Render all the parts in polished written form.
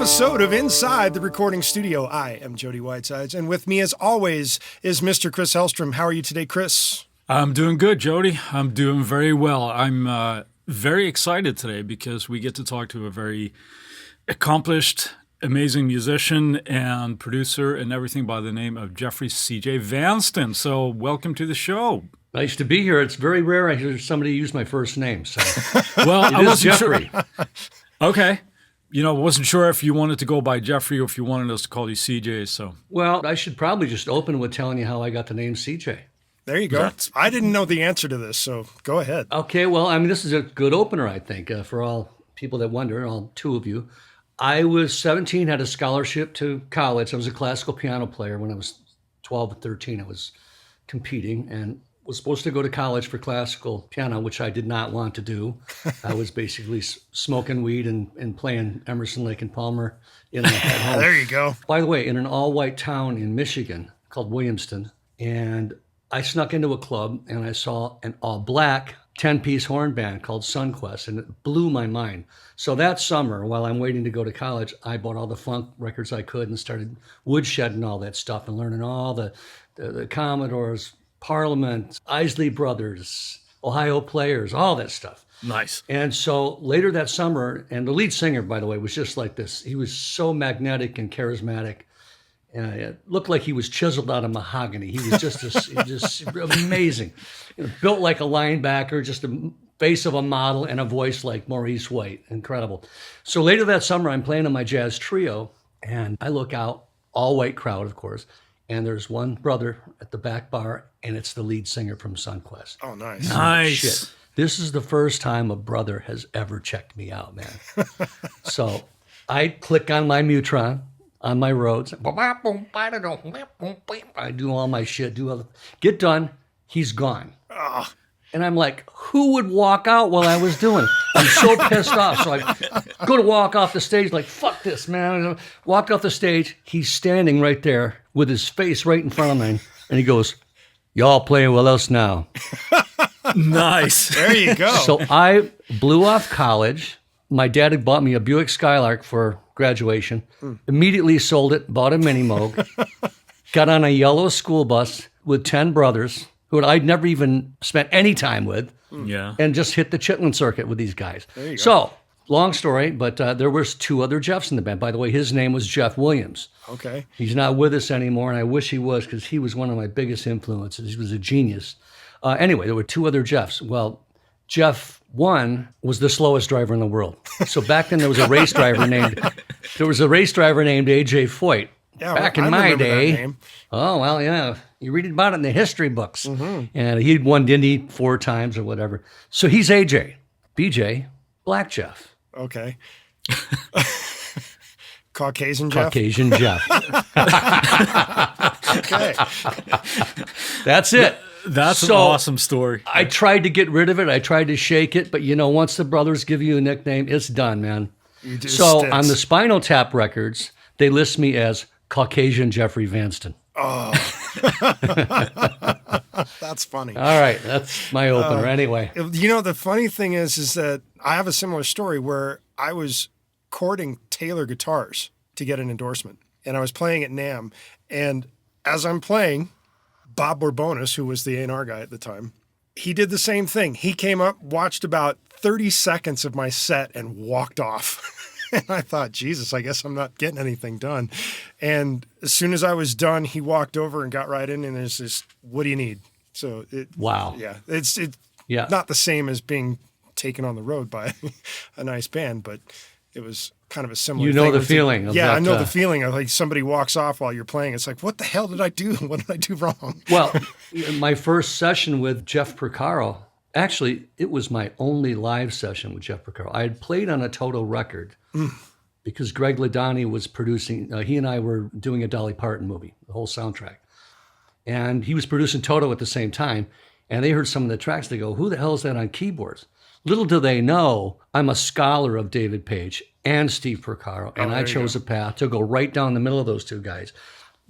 episode of Inside the Recording Studio. I am Jody Whitesides, and with me as always is Mr. Chris Hellstrom. How are you today, Chris? I'm doing good, Jody. I'm doing very well. I'm very excited today because we get to talk to a very accomplished, amazing musician and producer and everything by the name of Jeffrey CJ Vanston. So welcome to the show. Nice to be here. It's very rare I hear somebody use my first name. So, well, I wasn't Jeffrey. Sure. Okay. I wasn't sure if you wanted to go by Jeffrey or if you wanted us to call you CJ. So, well, I should probably just open with telling you how I got the name CJ. There you go. I didn't know the answer to this, so go ahead. Okay, well, this is a good opener, I think, for all people that wonder, all two of you. I was 17, had a scholarship to college. I was a classical piano player. When I was 12 or 13, I was competing and was supposed to go to college for classical piano, which I did not want to do. I was basically smoking weed and playing Emerson, Lake and Palmer at home. There you go. By the way, in an all-white town in Michigan called Williamston, and I snuck into a club and I saw an all-black 10-piece horn band called Sunquest, and it blew my mind. So that summer, while I'm waiting to go to college, I bought all the funk records I could and started woodshedding all that stuff and learning all the Commodores, Parliament, Isley Brothers, Ohio Players, all that stuff. Nice. And so later that summer, and the lead singer, by the way, was just like this. He was so magnetic and charismatic. It looked like he was chiseled out of mahogany. He was just amazing. Built like a linebacker, just a face of a model and a voice like Maurice White. Incredible. So later that summer, I'm playing in my jazz trio, and I look out, all white crowd, of course, and there's one brother at the back bar, and it's the lead singer from Sunquest. Oh, nice. Nice. Shit. This is the first time a brother has ever checked me out, man. So I click on my Mutron on my Rhodes. I do all my shit, get done. He's gone. Oh. And I'm like, who would walk out while I was doing it? I'm so pissed off. So I go to walk off the stage like, fuck this, man. Walked off the stage. He's standing right there with his face right in front of me. And he goes, y'all playing with us now. Nice. There you go. So I blew off college. My dad had bought me a Buick Skylark for graduation. Immediately sold it, bought a Mini Moog. Got on a yellow school bus with 10 brothers who I'd never even spent any time with. Yeah. And just hit the Chitlin circuit with these guys. There you go. So, long story, but there was two other Jeffs in the band. By the way, his name was Jeff Williams. Okay. He's not with us anymore, and I wish he was because he was one of my biggest influences. He was a genius. Anyway, there were two other Jeffs. Well, Jeff 1 was the slowest driver in the world. So back then there was a race driver named AJ Foyt. Yeah, back I in my remember that day. name. Oh, well, yeah. You read about it in the history books. Mm-hmm. And he'd won Indy 4 times or whatever. So he's AJ. BJ, Black Jeff. Okay. Caucasian Jeff? Caucasian Jeff. Okay. That's it. That's an awesome story. I tried to get rid of it. I tried to shake it. But, once the brothers give you a nickname, it's done, man. So sticks. on the Spinal Tap records, they list me as Caucasian Jeffrey Vanston. Oh. That's funny. All right. That's my opener anyway. The funny thing is that I have a similar story where I was courting Taylor guitars to get an endorsement. And I was playing at NAMM. And as I'm playing, Bob Borbonis, who was the A&R guy at the time, he did the same thing. He came up, watched about 30 seconds of my set, and walked off. And I thought, Jesus, I guess I'm not getting anything done. And as soon as I was done, he walked over and got right in, and it's just, what do you need? So Wow. Yeah, it's Yeah. not the same as being taken on the road by a nice band, but it was kind of a similar thing. The feeling. Yeah, that, I know the feeling of like somebody walks off while you're playing. It's like, what the hell did I do? What did I do wrong? Well, my first session with Jeff Porcaro, actually, it was my only live session with Jeff Porcaro. I had played on a Toto record because Greg Ladani was producing, he and I were doing a Dolly Parton movie, the whole soundtrack. And he was producing Toto at the same time. And they heard some of the tracks. They go, who the hell is that on keyboards? Little do they know, I'm a scholar of David Page and Steve Porcaro. And I chose a path to go right down the middle of those two guys.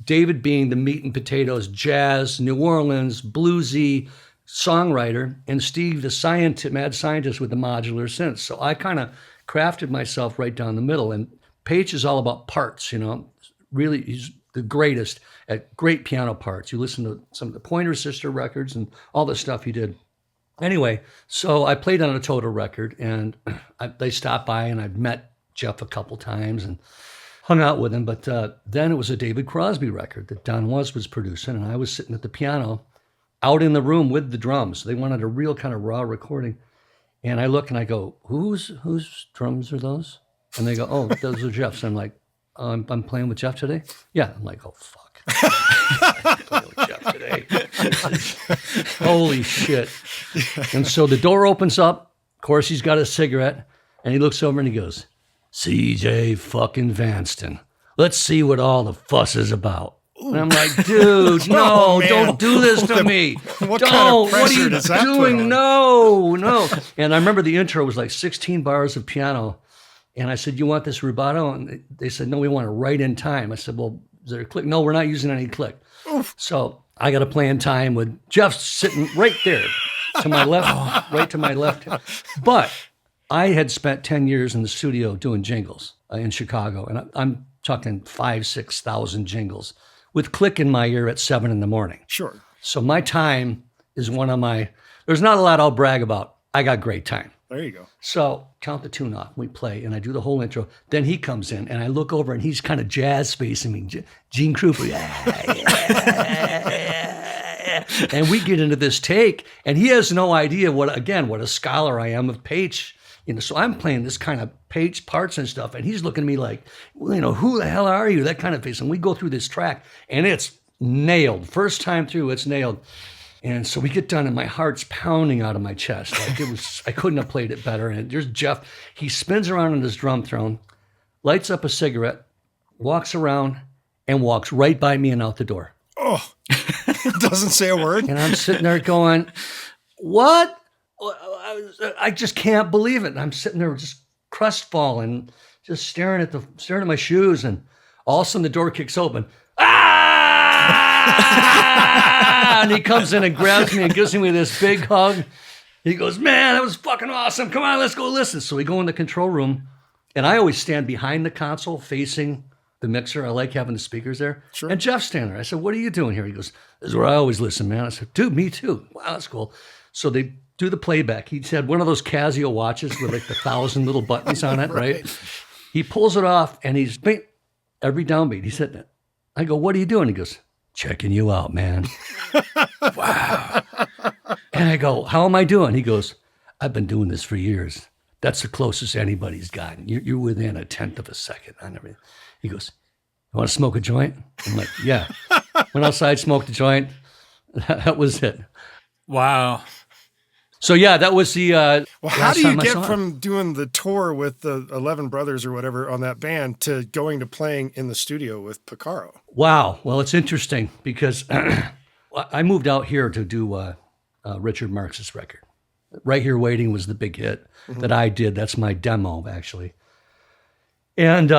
David being the meat and potatoes, jazz, New Orleans, bluesy songwriter, and Steve, the mad scientist with the modular synths. So I kind of crafted myself right down the middle. And Page is all about parts, you know. Really, he's the greatest at great piano parts. You listen to some of the Pointer Sister records and all the stuff he did. Anyway, so I played on a Total record, and they stopped by, and I'd met Jeff a couple times and hung out with him. But then it was a David Crosby record that Don was producing, and I was sitting at the piano out in the room with the drums. They wanted a real kind of raw recording. And I look and I go, whose drums are those? And they go, oh, those are Jeff's. I'm like, I'm playing with Jeff today? Yeah. I'm like, oh, fuck. I'm playing with Jeff today. Holy shit. And so the door opens up. Of course, he's got a cigarette. And he looks over and he goes, CJ fucking Vanston. Let's see what all the fuss is about. And I'm like, dude, no, don't do this to me. What kind of pressure does that put on? What are you doing? No. And I remember the intro was like 16 bars of piano. And I said, you want this rubato? And they said, no, we want it right in time. I said, well, is there a click? No, we're not using any click. Oof. So I got to play in time with Jeff sitting right there to my left, right to my left. But I had spent 10 years in the studio doing jingles in Chicago. And I'm talking 5,000, 6,000 jingles with click in my ear at 7 a.m. Sure. So my time is one of my, there's not a lot I'll brag about. I got great time. There you go. So count the tune off. We play, and I do the whole intro. Then he comes in, and I look over, and he's kind of jazz spacing me. Gene Krupa. And we get into this take, and he has no idea what a scholar I am of Page. You know, so I'm playing this kind of Page parts and stuff, and he's looking at me like, well, you know, who the hell are you? That kind of face. And we go through this track, and it's nailed. First time through, it's nailed. And so we get done, and my heart's pounding out of my chest. Like it was, I couldn't have played it better. And there's Jeff. He spins around on his drum throne, lights up a cigarette, walks around, and walks right by me and out the door. Oh, doesn't say a word. And I'm sitting there going, what? I just can't believe it. And I'm sitting there just crestfallen, just staring at my shoes. And all of a sudden the door kicks open. And he comes in and grabs me and gives me this big hug. He goes, man, that was fucking awesome. Come on, let's go listen. So we go in the control room, and I always stand behind the console facing the mixer. I like having the speakers there. Sure. And Jeff's standing there. I said, what are you doing here? He goes, this is where I always listen, man. I said, dude, me too. Wow, that's cool. So they do the playback. He had one of those Casio watches with like 1,000 little buttons on it, right? He pulls it off, and he's every downbeat. He's hitting it. I go, what are you doing? He goes, checking you out, man. Wow. And I go, how am I doing? He goes, I've been doing this for years. That's the closest anybody's gotten. You're within a tenth of a second on everything. He goes, you want to smoke a joint? I'm like, yeah. Went outside, smoked a joint. That was it. Wow. So yeah, that was the well, how do you get from doing the tour with the 11 brothers or whatever on that band to going to playing in the studio with Porcaro? Wow. Well, it's interesting because I moved out here to do Richard Marx's record. Right Here Waiting was the big hit that I did. That's my demo, actually. And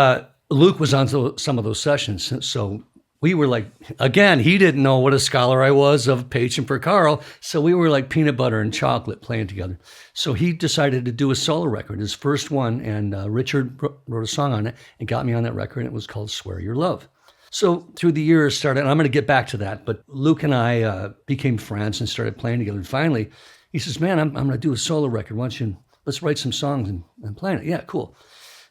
Luke was on some of those sessions. So we were like, again, he didn't know what a scholar I was of Page and Porcaro. So we were like peanut butter and chocolate playing together. So he decided to do a solo record, his first one. And Richard wrote a song on it and got me on that record. And it was called Swear Your Love. So through the years started, and I'm going to get back to that, but Luke and I became friends and started playing together. And finally, he says, man, I'm going to do a solo record. Why don't you, let's write some songs and play it. Yeah, cool.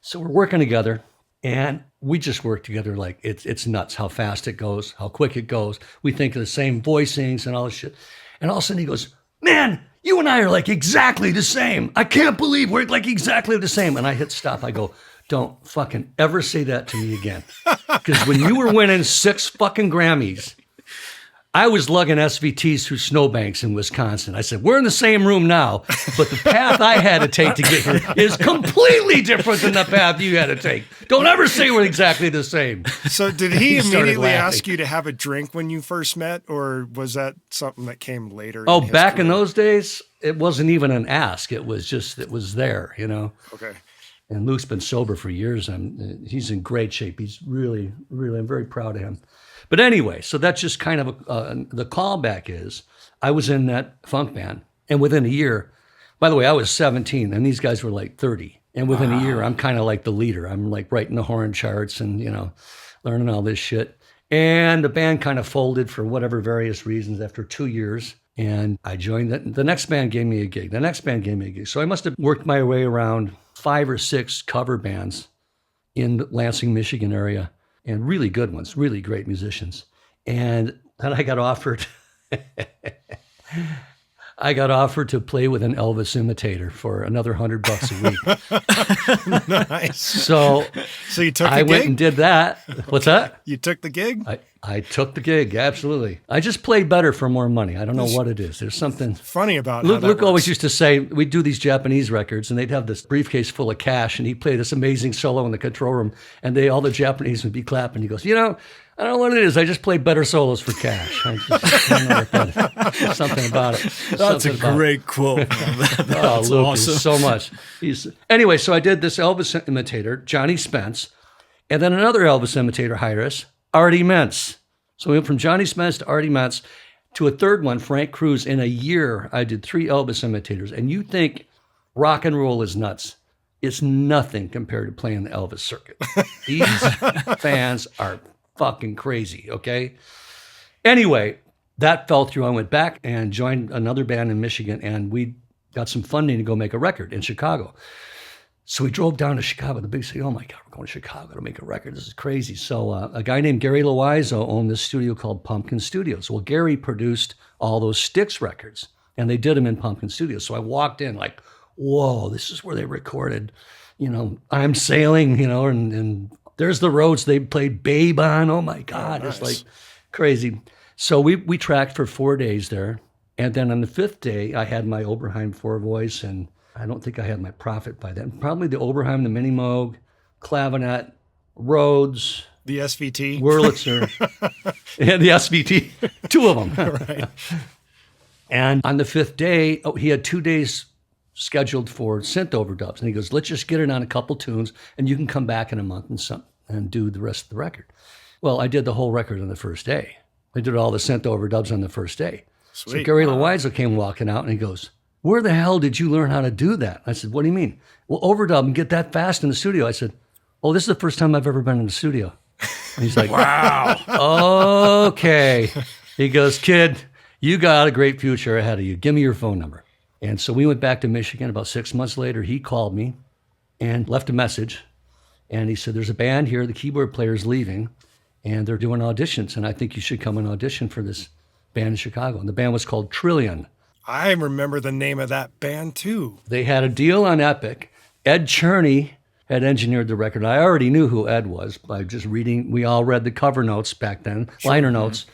So we're working together, and we just work together like it's nuts how fast it goes, how quick it goes. We think of the same voicings and all this shit. And all of a sudden he goes, man, you and I are like exactly the same. I can't believe we're like exactly the same. And I hit stop. I go, don't fucking ever say that to me again. Because when you were winning 6 fucking Grammys, I was lugging SVTs through snowbanks in Wisconsin. I said, we're in the same room now, but the path I had to take to get here is completely different than the path you had to take. Don't ever say we're exactly the same. So did he immediately ask you to have a drink when you first met, or was that something that came later? Oh, back in those days, it wasn't even an ask. It was just, it was there, you know? Okay. And Luke's been sober for years. He's in great shape. He's really, I'm very proud of him. But anyway, so that's just kind of the callback is I was in that funk band, and within a year, by the way, I was 17 and these guys were like 30. And within a year, I'm kind of like the leader. I'm like writing the horn charts and, learning all this shit. And the band kind of folded for whatever various reasons after 2 years. And I joined the next band gave me a gig. The next band gave me a gig. So I must have worked my way around 5 or 6 cover bands in the Lansing, Michigan area, and really good ones, really great musicians. And then I got offered to play with an Elvis imitator for another $100 a week. Nice. So you took the I gig? went and did that. What's that? You took the gig? I took the gig, absolutely. I just played better for more money. I don't know what it is. There's something funny about Luke always used to say, we'd do these Japanese records, and they'd have this briefcase full of cash, and he'd play this amazing solo in the control room, and all the Japanese would be clapping. He goes, I don't know what it is. I just play better solos for cash. I don't know what that is. Something about it. That's a great quote. That's Luke, awesome. so much. Anyway, so I did this Elvis imitator, Johnny Spence, and then another Elvis imitator hired us, Artie Mentz. So we went from Johnny Spence to Artie Mentz to a third one, Frank Cruz. In a year, I did 3 Elvis imitators. And you think rock and roll is nuts. It's nothing compared to playing the Elvis circuit. These fans are fucking crazy, okay? Anyway, that fell through. I went back and joined another band in Michigan, and we got some funding to go make a record in Chicago. So we drove down to Chicago. The big city, oh my God, we're going to Chicago to make a record. This is crazy. So a guy named Gary Loizo owned this studio called Pumpkin Studios. Well, Gary produced all those Styx records, and they did them in Pumpkin Studios. So I walked in like, whoa, this is where they recorded, I'm Sailing, and there's the roads they played Babe on. Oh my God, nice. It's like crazy. So we tracked for 4 days there. And then on the 5th day, I had my Oberheim 4 voice, and I don't think I had my Prophet by then. Probably the Oberheim, the Mini Moog, Clavinet, Rhodes, The SVT. Wurlitzer, and the SVT, 2 of them. Right. And on the 5th day, he had 2 days scheduled for synth overdubs. And he goes, let's just get it on a couple tunes, and you can come back in a month and do the rest of the record. Well, I did the whole record on the first day. I did all the synth overdubs on the first day. Sweet. So Gary Loizo came walking out, and he goes, where the hell did you learn how to do that? I said, what do you mean? Well, overdub and get that fast in the studio. I said, oh, this is the first time I've ever been in the studio. And he's like, wow, okay. He goes, kid, you got a great future ahead of you. Give me your phone number. And so we went back to Michigan. About 6 months later, he called me and left a message. And he said, there's a band here. The keyboard player's leaving, and they're doing auditions. And I think you should come and audition for this band in Chicago. And the band was called Trillion. I remember the name of that band too. They had a deal on Epic. Ed Cherney had engineered the record. I already knew who Ed was by just reading. We all read the cover notes back then, liner notes.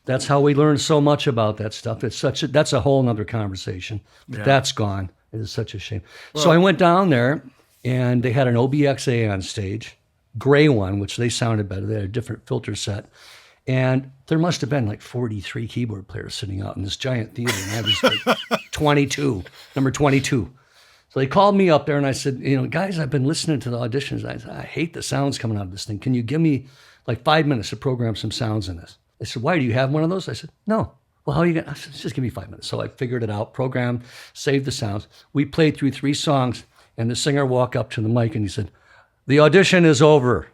That's how we learned so much about that stuff. That's a whole nother conversation. But that's gone. It is such a shame. Well, so I went down there, and they had an OBXA on stage, gray one, which they sounded better. They had a different filter set. And there must have been like 43 keyboard players sitting out in this giant theater. And I was like 22, number 22. So they called me up there, and I said, guys, I've been listening to the auditions. I said, I hate the sounds coming out of this thing. Can you give me like 5 minutes to program some sounds in this? They said, why, do you have one of those? I said, no. Well, how are you going to? I said, just give me 5 minutes. So I figured it out, programmed, saved the sounds. We played through 3 songs, and the singer walked up to the mic, and he said, the audition is over.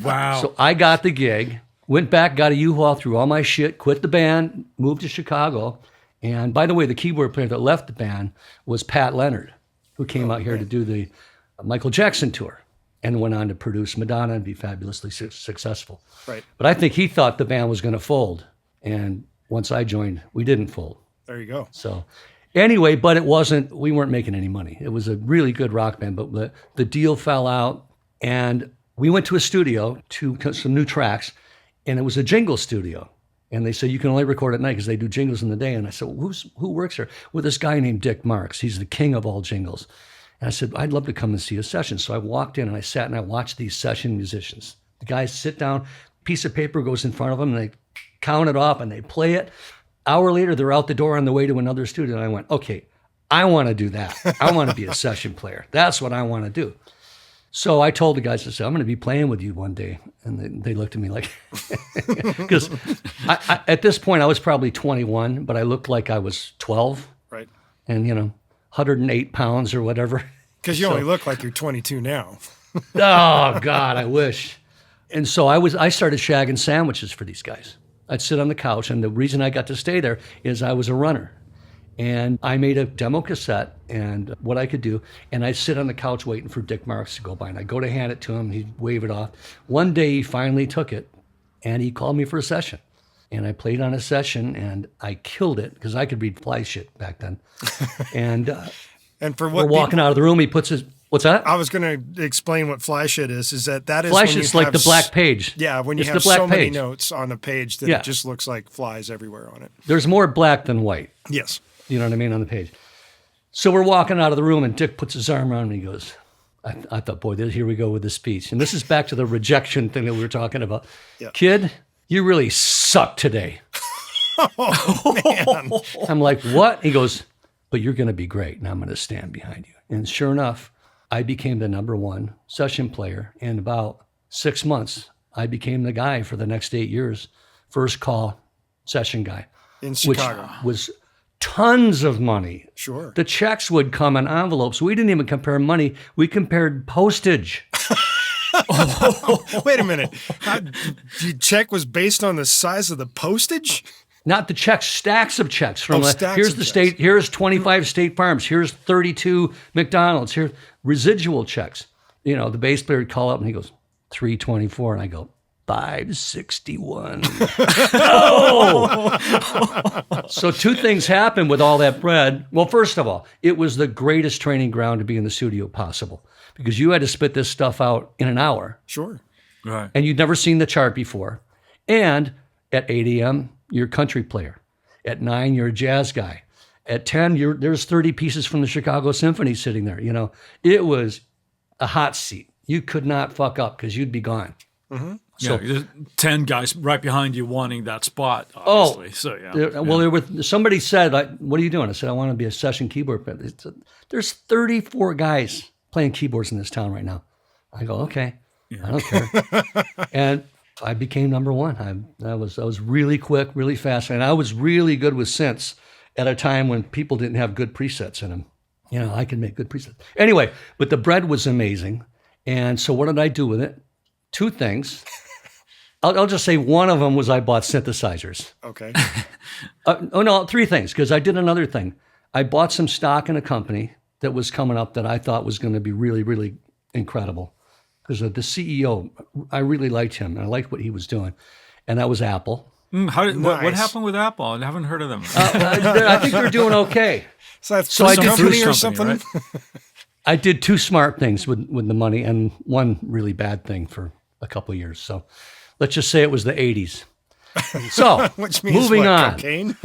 Wow. So I got the gig, went back, got a U-Haul, threw all my shit, quit the band, moved to Chicago. And by the way, the keyboard player that left the band was Pat Leonard, who came out here to do the Michael Jackson tour and went on to produce Madonna and be fabulously successful. Right. But I think he thought the band was going to fold. And once I joined, we didn't fold. There you go. So anyway, but we weren't making any money. It was a really good rock band, but the deal fell out, and we went to a studio to cut some new tracks, and it was a jingle studio. And they said, you can only record at night because they do jingles in the day. And I said, well, who works here? Well, this guy named Dick Marks. He's the king of all jingles. And I said, I'd love to come and see a session. So I walked in, and I sat and I watched these session musicians. The guys sit down, piece of paper goes in front of them, and they count it off and they play it. Hour later, they're out the door on the way to another studio. And I went, okay, I want to do that. I want to be a session player. That's what I want to do. So I told the guys, I said, I'm going to be playing with you one day. And they looked at me like, because at this point I was probably 21, but I looked like I was 12. Right. And, 108 pounds or whatever. Because you only look like you're 22 now. Oh God, I wish. And so I started shagging sandwiches for these guys. I'd sit on the couch, and the reason I got to stay there is I was a runner. And I made a demo cassette and what I could do, and I'd sit on the couch waiting for Dick Marks to go by, and I'd go to hand it to him, he'd wave it off. One day he finally took it, and he called me for a session. And I played on a session, and I killed it, because I could read fly shit back then. And, for what we're walking out of the room, he puts his... What's that? I was going to explain what fly shit is that is fly when shit's you like have the black page. Yeah, when you It's have the black so many page. notes on a page that it just looks like flies everywhere on it. There's more black than white. Yes. You know what I mean, on the page. So we're walking out of the room, and Dick puts his arm around me and he goes, I thought, boy, here we go with the speech. And this is back to the rejection thing that we were talking about. Yeah. Kid, you really suck today. Oh, man. I'm like, what? He goes, but you're going to be great, and I'm going to stand behind you. And sure enough, I became the #1 session player. In about 6 months, I became the guy for the next 8 years, first call session guy. In Chicago. Which was tons of money. Sure. The checks would come in envelopes. We didn't even compare money. We compared postage. Wait a minute. The check was based on the size of the postage? Not the checks, stacks of checks. From Stacks here's of the checks. state, here's 25 State Farms, here's 32 McDonald's, here's residual checks. You know, the bass player would call up and he goes, 324, and I go, 561. Oh! So 2 things happened with all that bread. Well, first of all, it was the greatest training ground to be in the studio possible, because you had to spit this stuff out in an hour. Sure. Right. And you'd never seen the chart before. And at 8 a.m., you're a country player. At 9, you're a jazz guy. At 10, there's 30 pieces from the Chicago Symphony sitting there. You know, it was a hot seat. You could not fuck up, because you'd be gone. Mm-hmm. So there's 10 guys right behind you wanting that spot, obviously. So There were, somebody said, what are you doing? I said, I want to be a session keyboard player. They said, there's 34 guys playing keyboards in this town right now. I go, okay, I don't care. And I became #1. I was really quick, really fast, and I was really good with synths at a time when people didn't have good presets in them. You know, I could make good presets. Anyway, but the bread was amazing. And so what did I do with it? 2 things. I'll just say one of them was I bought synthesizers. Okay. 3 things, because I did another thing. I bought some stock in a company that was coming up that I thought was going to be really, really incredible. Because the CEO, I really liked him, and I liked what he was doing. And that was Apple. what Nice. happened with Apple? I haven't heard of them. I think they're doing okay. So that's So I did company or Bruce something? Company, I did 2 smart things with the money, and 1 really bad thing for a couple of years. So let's just say it was the 80s. So Which means moving what, on. cocaine?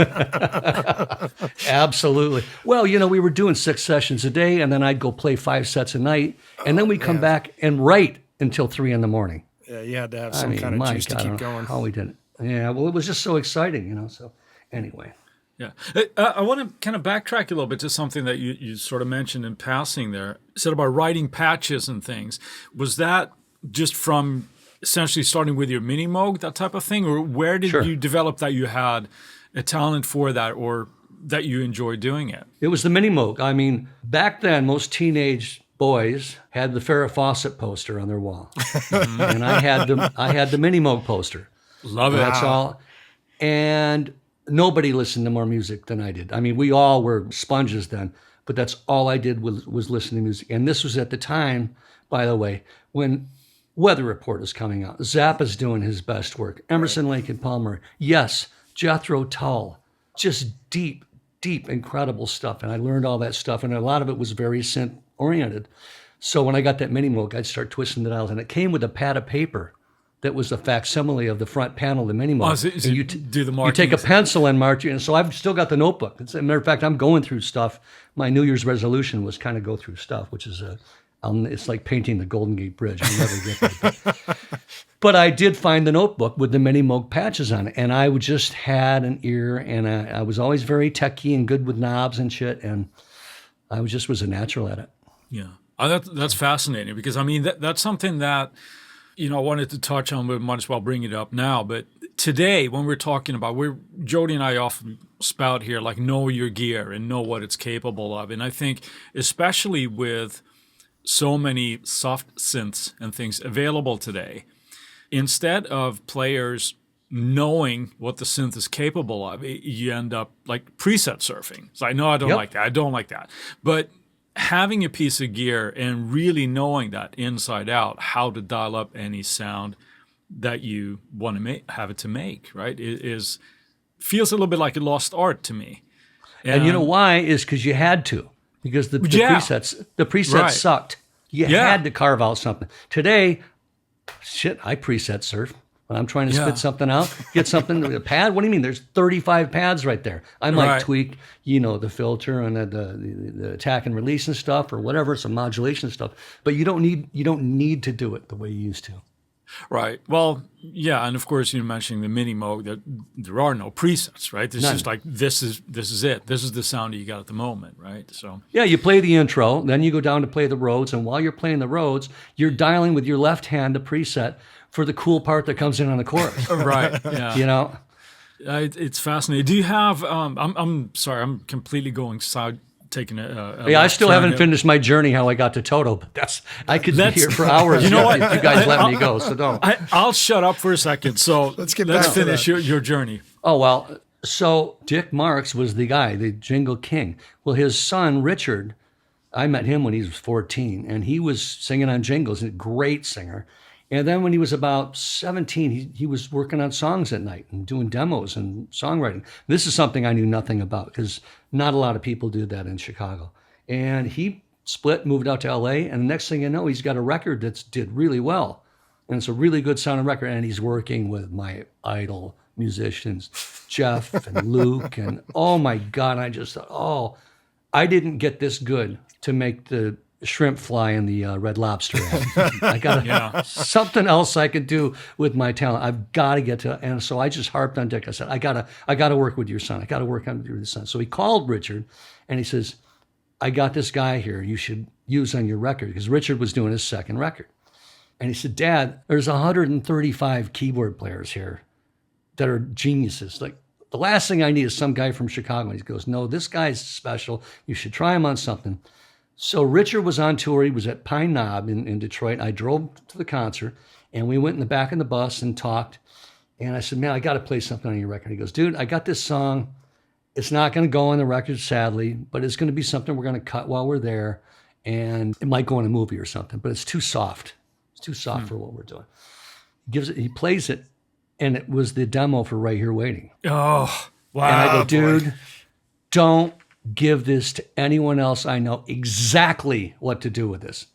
Absolutely. Well, you know, we were doing 6 sessions a day, and then I'd go play 5 sets a night, and then we'd come back and write until 3 a.m. Yeah, you had to have some kind of juice to I keep don't know going. how we did it. Yeah, well, it was just so exciting, you know. So anyway. Yeah. I want to kind of backtrack a little bit to something that you sort of mentioned in passing there. You said about writing patches and things. Was that just from essentially starting with your mini Moog, that type of thing? Or where did Sure. you develop that you had a talent for that, or that you enjoyed doing it? It was the mini Moog. I mean, back then, most teenage boys had the Farrah Fawcett poster on their wall. And I had the mini Moog poster. Love it. That's all. And nobody listened to more music than I did. I mean, we all were sponges then, but that's all I did was listen to music. And this was at the time, by the way, when Weather Report is coming out. Zappa's doing his best work. Emerson, Lake and Palmer. Yes, Jethro Tull. Just deep, incredible stuff. And I learned all that stuff. And a lot of it was very synth-oriented. So when I got that mini Moog, I'd start twisting the dials. And it came with a pad of paper that was a facsimile of the front panel of the mini Moog. So And you do the you take a markings. pencil and mark it. And so I've still got the notebook. As a matter of fact, I'm going through stuff. My New Year's resolution was kind of go through stuff, which is it's like painting the Golden Gate Bridge. I'll never get there. But I did find the notebook with the mini Moog patches on it. And I just had an ear, and I was always very techie and good with knobs and shit. And I was a natural at it. Yeah. That's fascinating, because, I mean, that's something that, I wanted to touch on, but might as well bring it up now. But today, when we're talking about, Jody and I often spout here, like, know your gear and know what it's capable of. And I think especially with so many soft synths and things available today, instead of players knowing what the synth is capable of, you end up like preset surfing. It's like, no, I don't Yep. like that. I don't like that. But having a piece of gear and really knowing that inside out, how to dial up any sound that you want to have it to make, right, feels a little bit like a lost art to me. And you know why? Is because you had to. Because the presets Right. sucked. You had to carve out something. Today, shit, I preset surf. When I'm trying to spit something out, get something, a pad. What do you mean? There's 35 pads right there. I might tweak, the filter and the attack and release and stuff or whatever, some modulation stuff. But you don't need to do it the way you used to. Right. Well, yeah, and of course you're mentioning the mini mode that there are no presets, right? It's just like this is it. This is the sound that you got at the moment, right? So yeah, you play the intro, then you go down to play the Rhodes, and while you're playing the Rhodes, you're dialing with your left hand the preset for the cool part that comes in on the chorus. right. Yeah. It's fascinating. Do you have? I'm sorry. I'm completely going side. Taking I still haven't finished my journey how I got to Toto, but I could be here for hours. You know what? If you guys let me go, so don't. I'll shut up for a second. So let's finish your journey. Oh, well, so Dick Marks was the guy, the jingle king. Well, his son, Richard, I met him when he was 14, and he was singing on jingles, a great singer. And then when he was about 17, he was working on songs at night and doing demos and songwriting. This is something I knew nothing about because not a lot of people do that in Chicago. And he split, moved out to LA, and the next thing you know, he's got a record that's did really well. And it's a really good sounding record, and he's working with my idol musicians, Jeff and Luke, and oh my God, I just thought, I didn't get this good to make the shrimp fly in the Red Lobster ad. I got something else I could do with my talent. I've got to get to, and so I just harped on Dick. I said, I got to work with your son. I got to work on your son. So he called Richard, and he says, I got this guy here you should use on your record, because Richard was doing his second record. And he said, Dad, there's 135 keyboard players here that are geniuses. Like, the last thing I need is some guy from Chicago. And he goes, no, this guy's special. You should try him on something. So Richard was on tour. He was at Pine Knob in Detroit. I drove to the concert, and we went in the back of the bus and talked. And I said, man, I got to play something on your record. He goes, dude, I got this song. It's not going to go on the record, sadly, but it's going to be something we're going to cut while we're there. And it might go in a movie or something, but it's too soft. It's too soft for what we're doing. He plays it, and it was the demo for Right Here Waiting. Oh, wow. And I go, dude, don't give this to anyone else. I know exactly what to do with this.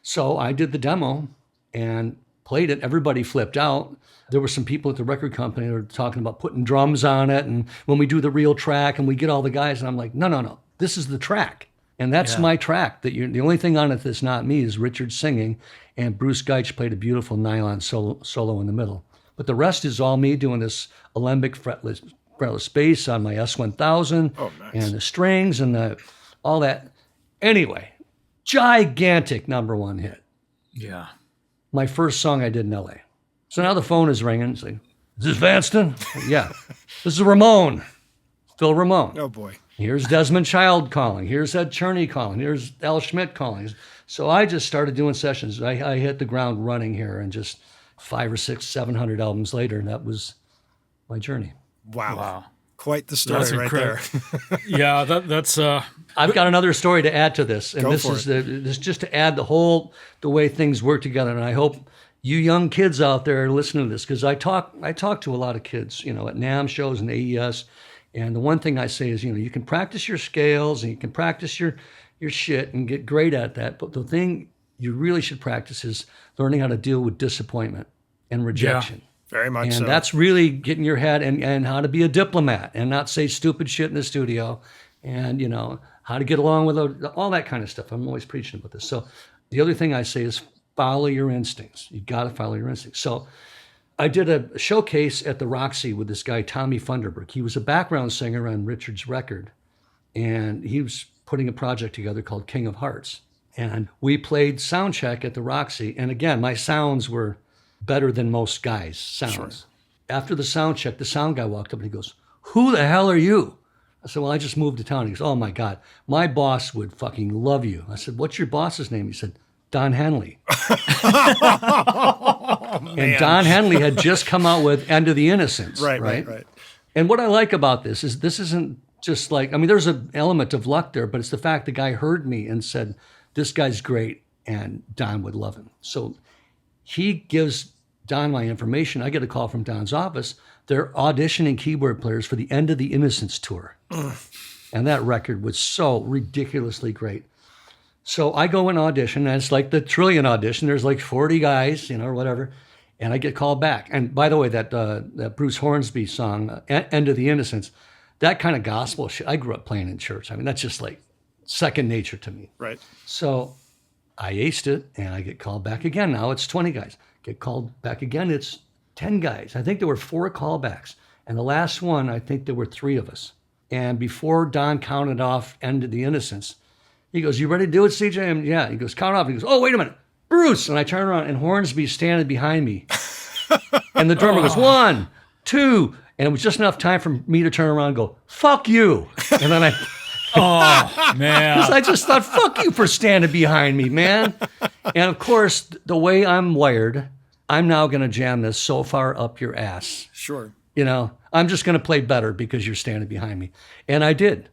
So I did the demo and played it. Everybody flipped out. There were some people at the record company that were talking about putting drums on it, and when we do the real track and we get all the guys, and I'm like, no, this is the track. And that's my track. The only thing on it that's not me is Richard singing, and Bruce Geitch played a beautiful nylon solo in the middle. But the rest is all me doing this alembic fretless bass on my S1000 and the strings and all that. Anyway, gigantic #1 hit. Yeah. My first song I did in LA. So now the phone is ringing. It's like, is this Vanston? Yeah. This is Ramon. Phil Ramon. Oh, boy. Here's Desmond Child calling. Here's Ed Cherney calling. Here's Al Schmidt calling. So I just started doing sessions. I hit the ground running here, and just 500 or 600, 700 albums later, and that was my journey. Wow. Quite the story right there. Yeah, that's. I've got another story to add to this, and This is just to add the way things work together. And I hope you young kids out there are listening to this, because I talk to a lot of kids, at NAMM shows and AES, and the one thing I say is, you can practice your scales and you can practice your shit and get great at that, but the thing you really should practice is learning how to deal with disappointment and rejection. Yeah. Very much and so. That's really getting your head and how to be a diplomat and not say stupid shit in the studio, and how to get along with all that kind of stuff. I'm always preaching about this. So the other thing I say is follow your instincts. You got to follow your instincts. So I did a showcase at the Roxy with this guy, Tommy Funderburg. He was a background singer on Richard's record, and he was putting a project together called King of Hearts. And we played sound check at the Roxy. And again, my sounds were better than most guys' sounds. Sure. After the sound check, the sound guy walked up and he goes, "Who the hell are you?" I said, well, I just moved to town. He goes, oh my God, my boss would fucking love you. I said, what's your boss's name? He said, Don Henley. And Don Henley had just come out with End of the Innocence. Right. And what I like about this is this isn't just like, I mean, there's an element of luck there, but it's the fact the guy heard me and said, this guy's great and Don would love him. So he gives Don my information. I get a call from Don's office. They're auditioning keyboard players for the End of the Innocence tour. And that record was so ridiculously great. So I go and audition, and it's like the Trillion audition. There's like 40 guys, or whatever. And I get called back. And by the way, that Bruce Hornsby song, End of the Innocence, that kind of gospel shit, I grew up playing in church. I mean, that's just like second nature to me. Right. So I aced it, and I get called back again. Now it's 20 guys. Get called back again, it's 10 guys. I think there were 4 callbacks. And the last one, I think there were 3 of us. And before Don counted off End of the Innocence, he goes, you ready to do it, CJ? And yeah. He goes, count off. He goes, oh, wait a minute, Bruce. And I turn around, and Hornsby's standing behind me. And the drummer goes, 1, 2. And it was just enough time for me to turn around and go, fuck you. And then Oh, man. I just thought, fuck you for standing behind me, man. And of course, the way I'm wired, I'm now going to jam this so far up your ass. Sure. I'm just going to play better because you're standing behind me. And I did.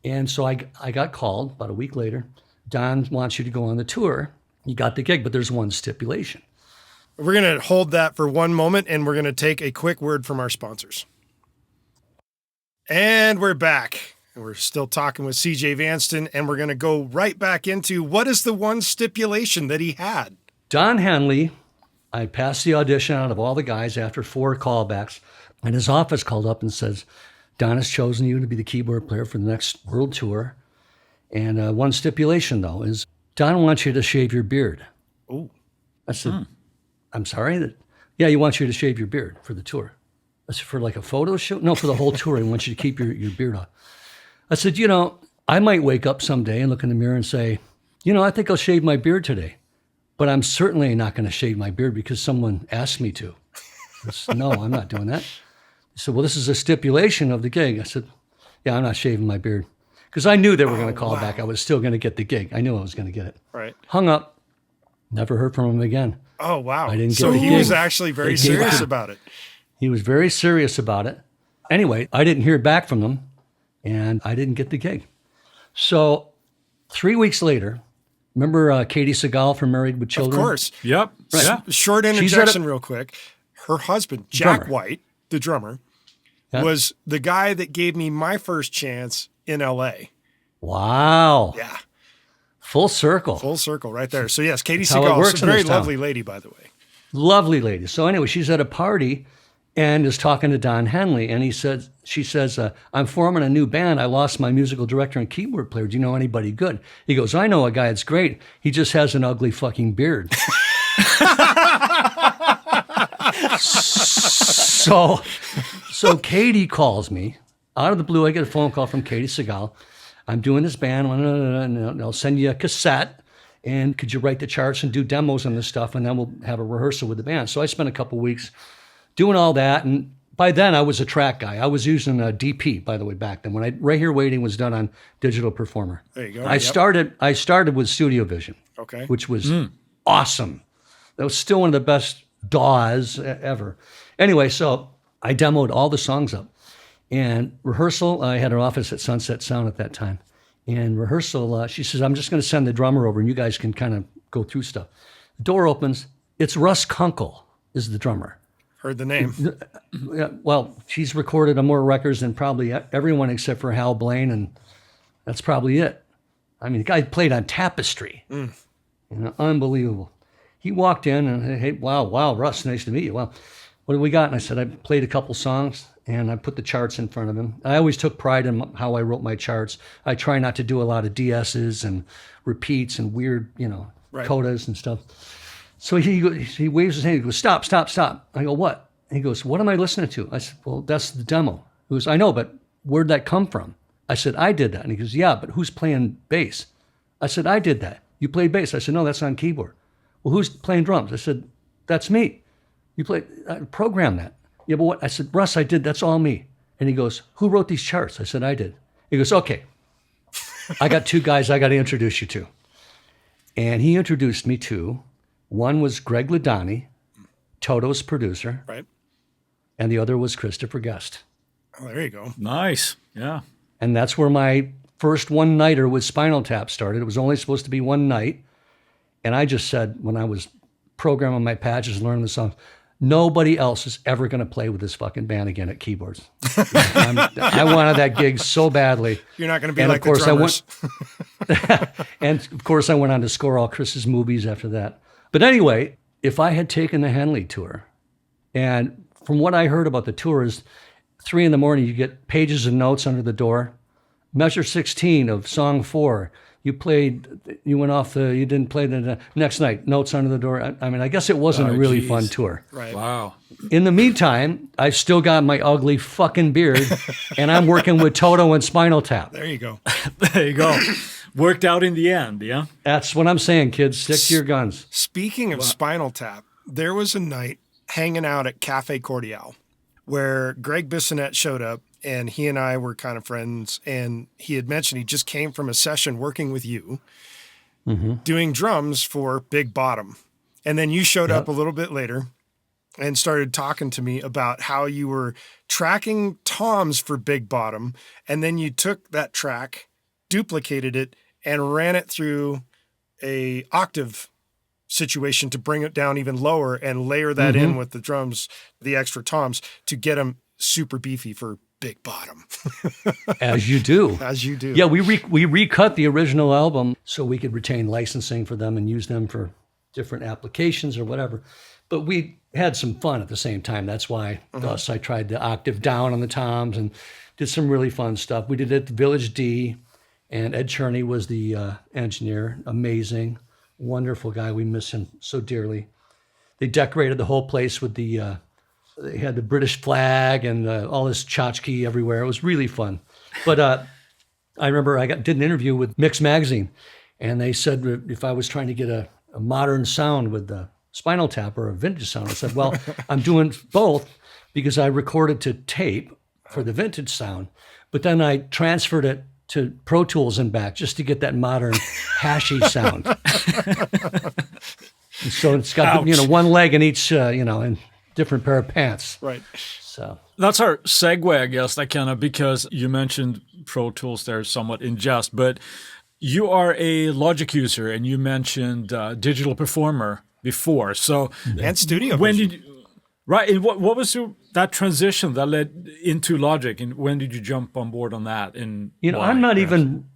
And so I got called about a week later. Don wants you to go on the tour. You got the gig, but there's one stipulation. We're going to hold that for one moment, and we're going to take a quick word from our sponsors. And we're back. And we're still talking with CJ Vanston, and we're going to go right back into what is the one stipulation that he had? Don Henley, I passed the audition out of all the guys after 4 callbacks, and his office called up and says, Don has chosen you to be the keyboard player for the next world tour. And one stipulation, though, is Don wants you to shave your beard. Oh. I said, I'm sorry? Yeah, he wants you to shave your beard for the tour. I said, for like a photo shoot? No, for the whole tour. He wants you to keep your beard off. I said, I might wake up someday and look in the mirror and say, I think I'll shave my beard today. But I'm certainly not going to shave my beard because someone asked me to. I said, no, I'm not doing that. He said, well, this is a stipulation of the gig. I said, yeah, I'm not shaving my beard. Because I knew they were going to call back. I was still going to get the gig. I knew I was going to get it. Right. Hung up. Never heard from him again. Oh, wow. I didn't get so the he gig. was actually very serious about it. He was very serious about it. Anyway, I didn't hear back from them, and I didn't get the gig. So 3 weeks later, remember Katie Seagal from Married with Children? Of course. Yep. Right. Yeah. Short interjection real quick. Her husband, Jack White, the drummer, was the guy that gave me my first chance in L.A. Wow. Yeah. Full circle. Full circle right there. So yes, Katie how it Seagal, works a in very this town. lovely lady, by the way. Lovely lady. So anyway, she's at a party and is talking to Don Henley. And she says, I'm forming a new band. I lost my musical director and keyboard player. Do you know anybody good? He goes, I know a guy that's great. He just has an ugly fucking beard. So Katie calls me. Out of the blue, I get a phone call from Katie Seagal. I'm doing this band, and I'll send you a cassette, and could you write the charts and do demos on this stuff, and then we'll have a rehearsal with the band. So I spent a couple weeks doing all that, and by then I was a track guy. I was using a DP, by the way, back then. When Right Here Waiting was done on Digital Performer. There you go. I started with Studio Vision, Okay. which was awesome. That was still one of the best DAWs ever. Anyway, so I demoed all the songs up. And rehearsal, I had an office at Sunset Sound at that time. And rehearsal, she says, I'm just going to send the drummer over and you guys can kind of go through stuff. The door opens. It's Russ Kunkel is the drummer. Heard the name. Well, she's recorded on more records than probably everyone except for Hal Blaine, and that's probably it. I mean, the guy played on Tapestry. Unbelievable. He walked in and, hey, wow, Russ, nice to meet you. Well, what do we got? And I said, I played a couple songs. And I put the charts in front of him. I always took pride in how I wrote my charts. I try not to do a lot of DSs and repeats and weird, codas and stuff. So he waves his hand. He goes, stop. I go, what? And he goes, what am I listening to? I said, well, that's the demo. He goes, I know, but where'd that come from? I said, I did that. And he goes, yeah, but who's playing bass? I said, I did that. You played bass? I said, no, that's on keyboard. Well, who's playing drums? I said, that's me. You program that. Yeah, but what? I said, Russ, I did. That's all me. And he goes, who wrote these charts? I said, I did. He goes, okay, I got two guys I got to introduce you to. And he introduced me to, one was Greg Ladani, Toto's producer, Right. and the other was Christopher Guest. Oh, there you go. Nice. Yeah. And that's where my first one-nighter with Spinal Tap started. It was only supposed to be one night. And I just said, when I was programming my patches and learning the songs, nobody else is ever going to play with this fucking band again at keyboards. I wanted that gig so badly. You're not going to be And like of course, the drummers. And of course, I went on to score all Chris's movies after that. But anyway, if I had taken the Henley tour, and from what I heard about the tour is 3 a.m, you get pages of notes under the door. Measure 16 of song 4. You didn't play the next night, notes under the door. I mean, I guess it wasn't a really fun tour. Right. Wow. In the meantime, I've still got my ugly fucking beard, and I'm working with Toto and Spinal Tap. There you go. There you go. Worked out in the end, yeah? That's what I'm saying, kids. Stick to your guns. Speaking of Spinal Tap, there was a night hanging out at Cafe Cordial where Greg Bissonette showed up, and he and I were kind of friends, and he had mentioned he just came from a session working with you, doing drums for Big Bottom. And then you showed up a little bit later and started talking to me about how you were tracking toms for Big Bottom, and then you took that track, duplicated it, and ran it through a octave situation to bring it down even lower and layer that in with the drums, the extra toms, to get them super beefy for Big Bottom. As you do. As you do. Yeah, we recut the original album so we could retain licensing for them and use them for different applications or whatever. But we had some fun at the same time. That's why I tried the octave down on the toms and did some really fun stuff. We did it at the Village D, and Ed Cherney was the engineer. Amazing, wonderful guy. We miss him so dearly. They decorated the whole place with they had the British flag and all this tchotchke everywhere. It was really fun. But I remember I did an interview with Mix Magazine, and they said if I was trying to get a modern sound with the Spinal Tap or a vintage sound, I said, well, I'm doing both because I recorded to tape for the vintage sound, but then I transferred it to Pro Tools and back just to get that modern hashy sound. And so it's got one leg in each, and different pair of pants. Right. So That's our segue, I guess, because you mentioned Pro Tools there somewhat in jest, but you are a Logic user and you mentioned Digital Performer before. So And Studio when Vision. did you, right, and what was that transition that led into Logic, and when did you jump on board on that? And why, I'm not perhaps? even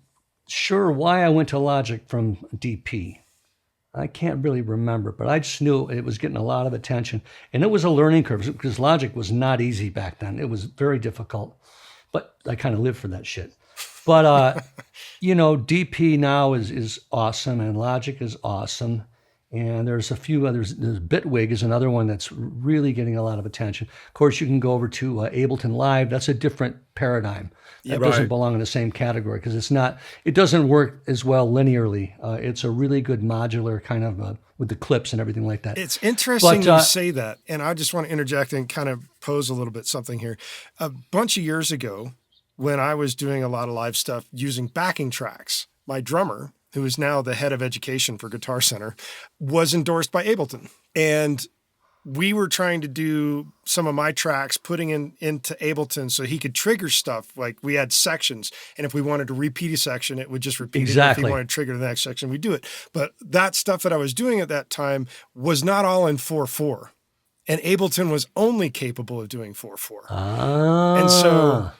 sure why I went to Logic from DP. I can't really remember, but I just knew it was getting a lot of attention. And it was a learning curve because Logic was not easy back then. It was very difficult, but I kind of lived for that shit. But, DP now is awesome, and Logic is awesome. And there's a few others. There's Bitwig is another one that's really getting a lot of attention. Of course, you can go over to Ableton Live. That's a different paradigm. That doesn't belong in the same category because it doesn't work as well linearly. It's a really good modular kind of with the clips and everything like that. It's interesting you say that. And I just want to interject and kind of pose a little bit something here. A bunch of years ago, when I was doing a lot of live stuff using backing tracks, my drummer, who is now the head of education for Guitar Center, was endorsed by Ableton. And we were trying to do some of my tracks, putting into Ableton so he could trigger stuff. Like we had sections, and if we wanted to repeat a section, it would just repeat it. If we wanted to trigger the next section, we'd do it. But that stuff that I was doing at that time was not all in 4/4. And Ableton was only capable of doing 4/4. And so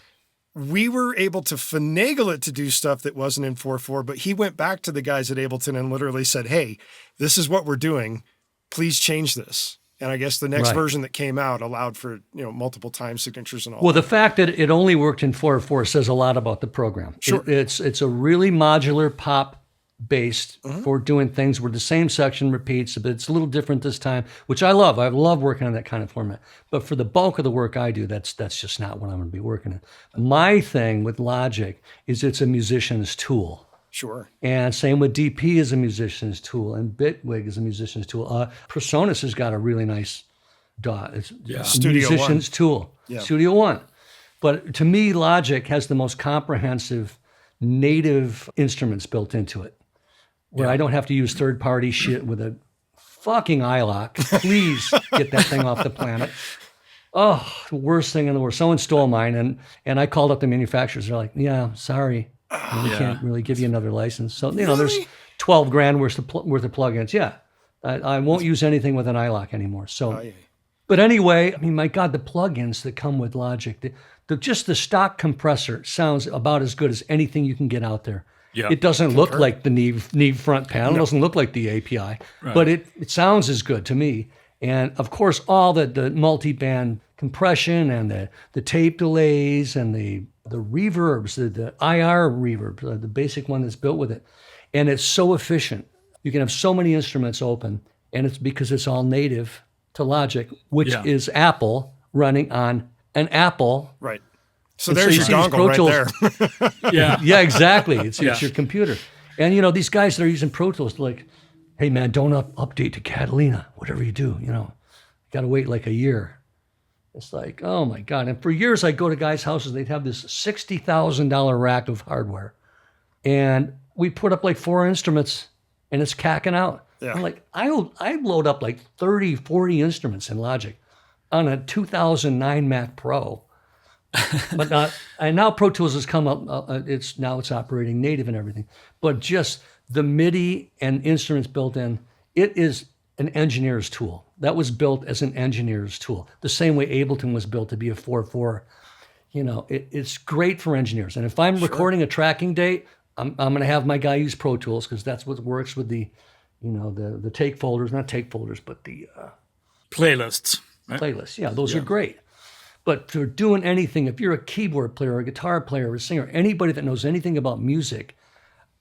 we were able to finagle it to do stuff that wasn't in 4/4, but he went back to the guys at Ableton and literally said, hey, this is what we're doing. Please change this. And I guess the next version that came out allowed for, multiple time signatures and all. Well, the fact that it only worked in 4/4 says a lot about the program. Sure. It's a really modular pop based for doing things where the same section repeats, but it's a little different this time, which I love. I love working on that kind of format. But for the bulk of the work I do, that's just not what I'm going to be working in. My thing with Logic is it's a musician's tool. Sure. And same with DP is a musician's tool, and Bitwig is a musician's tool. Presonus has got a really nice DAW. It's a Studio musician's One. tool. Yeah. Studio One. But to me, Logic has the most comprehensive native instruments built into it, where I don't have to use third-party shit with a fucking iLock. Please get that thing off the planet. Oh, the worst thing in the world. Someone stole mine, and I called up the manufacturers. They're like, yeah, sorry. We can't really give you another license. So, there's 12 grand worth of plugins. Yeah. I won't use anything with an iLock anymore. So, but anyway, I mean, my God, the plugins that come with Logic, just the stock compressor sounds about as good as anything you can get out there. Yeah. It doesn't look like the Neve front panel. It doesn't look like the API, but it sounds as good to me. And of course, all the multi-band compression and the tape delays and the reverbs, the IR reverb, the basic one that's built with it. And it's so efficient. You can have so many instruments open, and it's because it's all native to Logic, which is Apple running on an Apple. Right. So there's your dongle right there. Yeah, exactly. It's your computer. And, these guys that are using Pro Tools, like, hey, man, don't update to Catalina, whatever you do, got to wait like a year. It's like, oh, my God. And for years, I'd go to guys' houses. They'd have this $60,000 rack of hardware. And we put up like 4 instruments, and it's cacking out. Yeah. I'm like, I load up like 30, 40 instruments in Logic on a 2009 Mac Pro. But and now Pro Tools has come up. It's operating native and everything. But just the MIDI and instruments built in, it is an engineer's tool. That was built as an engineer's tool. The same way Ableton was built to be a 4/4. It's great for engineers. And if I'm recording a tracking date, I'm going to have my guy use Pro Tools because that's what works with the take folders, not take folders, but the playlists. Right? Playlists, yeah, those are great. But for doing anything, if you're a keyboard player, a guitar player, or a singer, anybody that knows anything about music,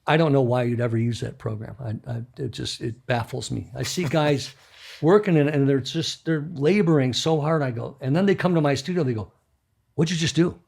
I don't know why you'd ever use that program. It baffles me. I see guys working in it, and they're laboring so hard. I go, and then they come to my studio. They go, "What'd you just do?"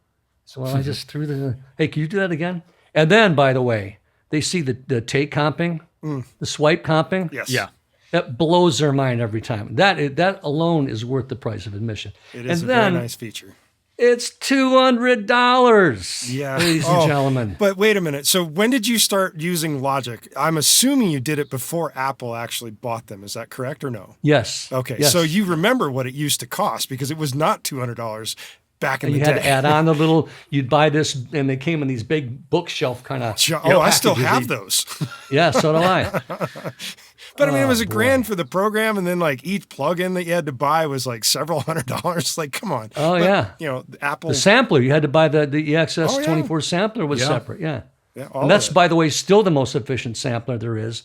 So I just threw hey, can you do that again? And then, by the way, they see the take comping, the swipe comping. Yes. Yeah. That blows their mind every time. That alone is worth the price of admission. It is a very nice feature. It's $200. Yeah. Ladies and gentlemen. But wait a minute. So when did you start using Logic? I'm assuming you did it before Apple actually bought them. Is that correct or no? Yes. Okay. Yes. So you remember what it used to cost because it was not $200 back in the day. You had to add on you'd buy this, and they came in these big bookshelf kind of. I still have those. Yeah, so do I. But I mean, it was $1,000 for the program, and then like each plugin that you had to buy was like several $100s. Like, come on. Oh, but, Apple. The sampler, you had to buy the EXS24 sampler was separate. Yeah. And that's, by the way, still the most efficient sampler there is.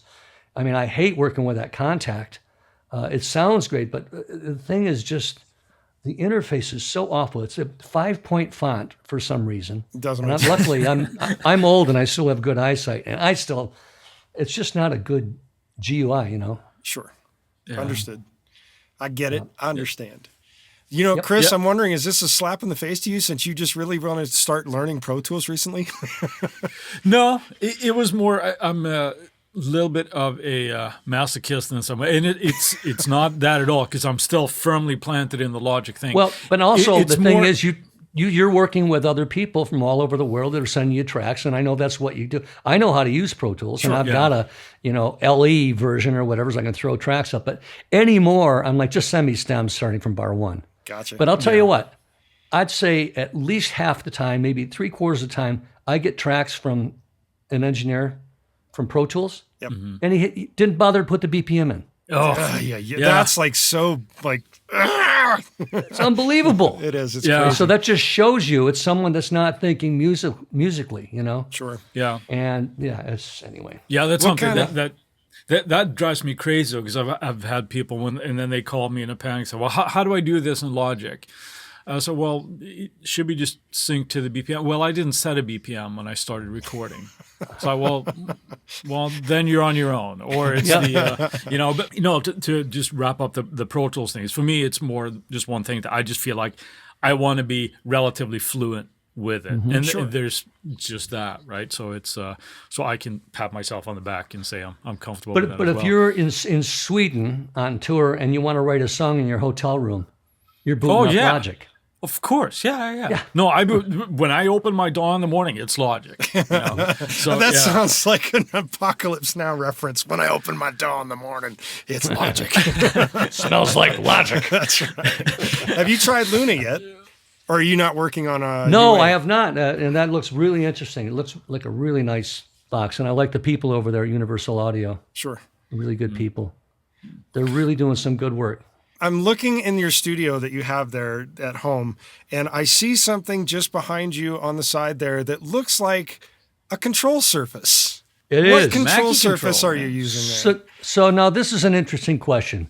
I mean, I hate working with that Contact. It sounds great, but the thing is just the interface is so awful. It's a 5-point font for some reason. It doesn't make sense. Luckily, I'm old and I still have good eyesight, and it's just not a good GUI, Sure. Yeah. Understood. I get it. I understand. Chris, Yep. I'm wondering, is this a slap in the face to you since you just really want to start learning Pro Tools recently? No, it was more, I'm a little bit of a masochist in some way. And it's not that at all because I'm still firmly planted in the Logic thing. Well, but also the thing more, is you're working with other people from all over the world that are sending you tracks, and I know that's what you do. I know how to use Pro Tools, and I've got a LE version or whatever, so I can throw tracks up. But anymore, I'm like, just send me stems starting from bar 1. Gotcha. But I'll tell you what, I'd say at least half the time, maybe 3/4 of the time, I get tracks from an engineer from Pro Tools, and he didn't bother to put the BPM in. Yeah. That's like so like. It's unbelievable. It is. It's crazy. So that just shows you it's someone that's not thinking musically, Sure. Yeah. And it's anyway. Yeah, that's something that drives me crazy because I've had people and then they call me in a panic and say, well, how do I do this in Logic? So, well, should we just sync to the BPM? Well, I didn't set a BPM when I started recording. So, well, then you're on your own. Or it's to just wrap up the Pro Tools things. For me, it's more just one thing that I just feel like I want to be relatively fluent with it. And there's just that, right? So it's so I can pat myself on the back and say I'm comfortable with that. But if you're in Sweden on tour and you want to write a song in your hotel room, you're booting up Logic. Of course, yeah. No, when I open my door in the morning, it's Logic. You know? So That sounds like an Apocalypse Now reference. When I open my door in the morning, it's Logic. Smells like Logic. That's right. Have you tried Luna yet? Or are you not working on a No, UA? I have not. And that looks really interesting. It looks like a really nice box. And I like the people over there at Universal Audio. Sure. Really good people. They're really doing some good work. I'm looking in your studio that you have there at home, and I see something just behind you on the side there that looks like a control surface. It What is. control Mackie surface control, are you man. using there? So now this is an interesting question.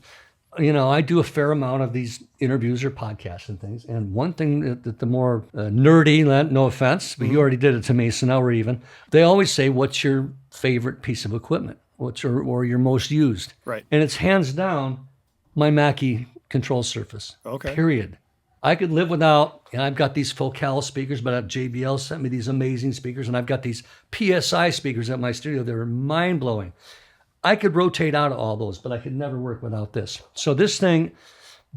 You know, I do a fair amount of these interviews or podcasts and things. And one thing that the more nerdy, no offense, but you already did it to me, so now we're even. They always say, what's your favorite piece of equipment? What's or your most used? Right. And it's hands down my Mackie control surface. Okay. Period. I could live without, and I've got these Focal speakers, but JBL sent me these amazing speakers, and I've got these PSI speakers at my studio. They're mind-blowing. I could rotate out of all those, but I could never work without this. So this thing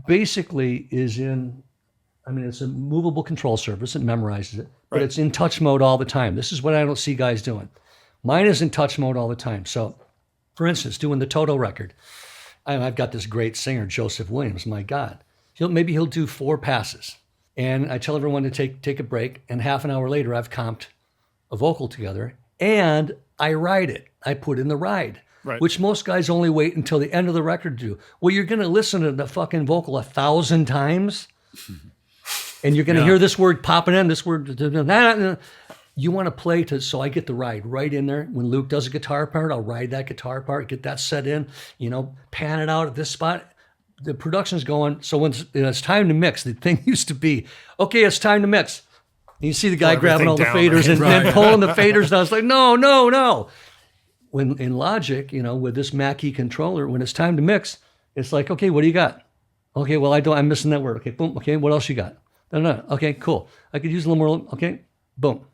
basically is it's a movable control surface. It memorizes it, but it's in touch mode all the time. This is what I don't see guys doing. Mine is in touch mode all the time. So, for instance, doing the Toto record, and I've got this great singer, Joseph Williams. My God, maybe he'll do 4 passes, and I tell everyone to take a break. And half an hour later, I've comped a vocal together, and I ride it. I put in the ride, which most guys only wait until the end of the record to do. Well, you're going to listen to the fucking vocal 1,000 times, and you're going to hear this word popping in, this word. You want to play so I get the ride right in there. When Luke does a guitar part, I'll ride that guitar part, get that set in, pan it out at this spot. The production's going. So when it's time to mix, the thing used to be, okay, it's time to mix. And you see the guy grabbing all the faders and pulling the faders down. It's like, no. When in Logic, with this Mackie controller, when it's time to mix, it's like, okay, what do you got? Okay, well, I'm missing that word. Okay, boom. Okay, what else you got? No. Okay, cool. I could use a little more. Okay, boom.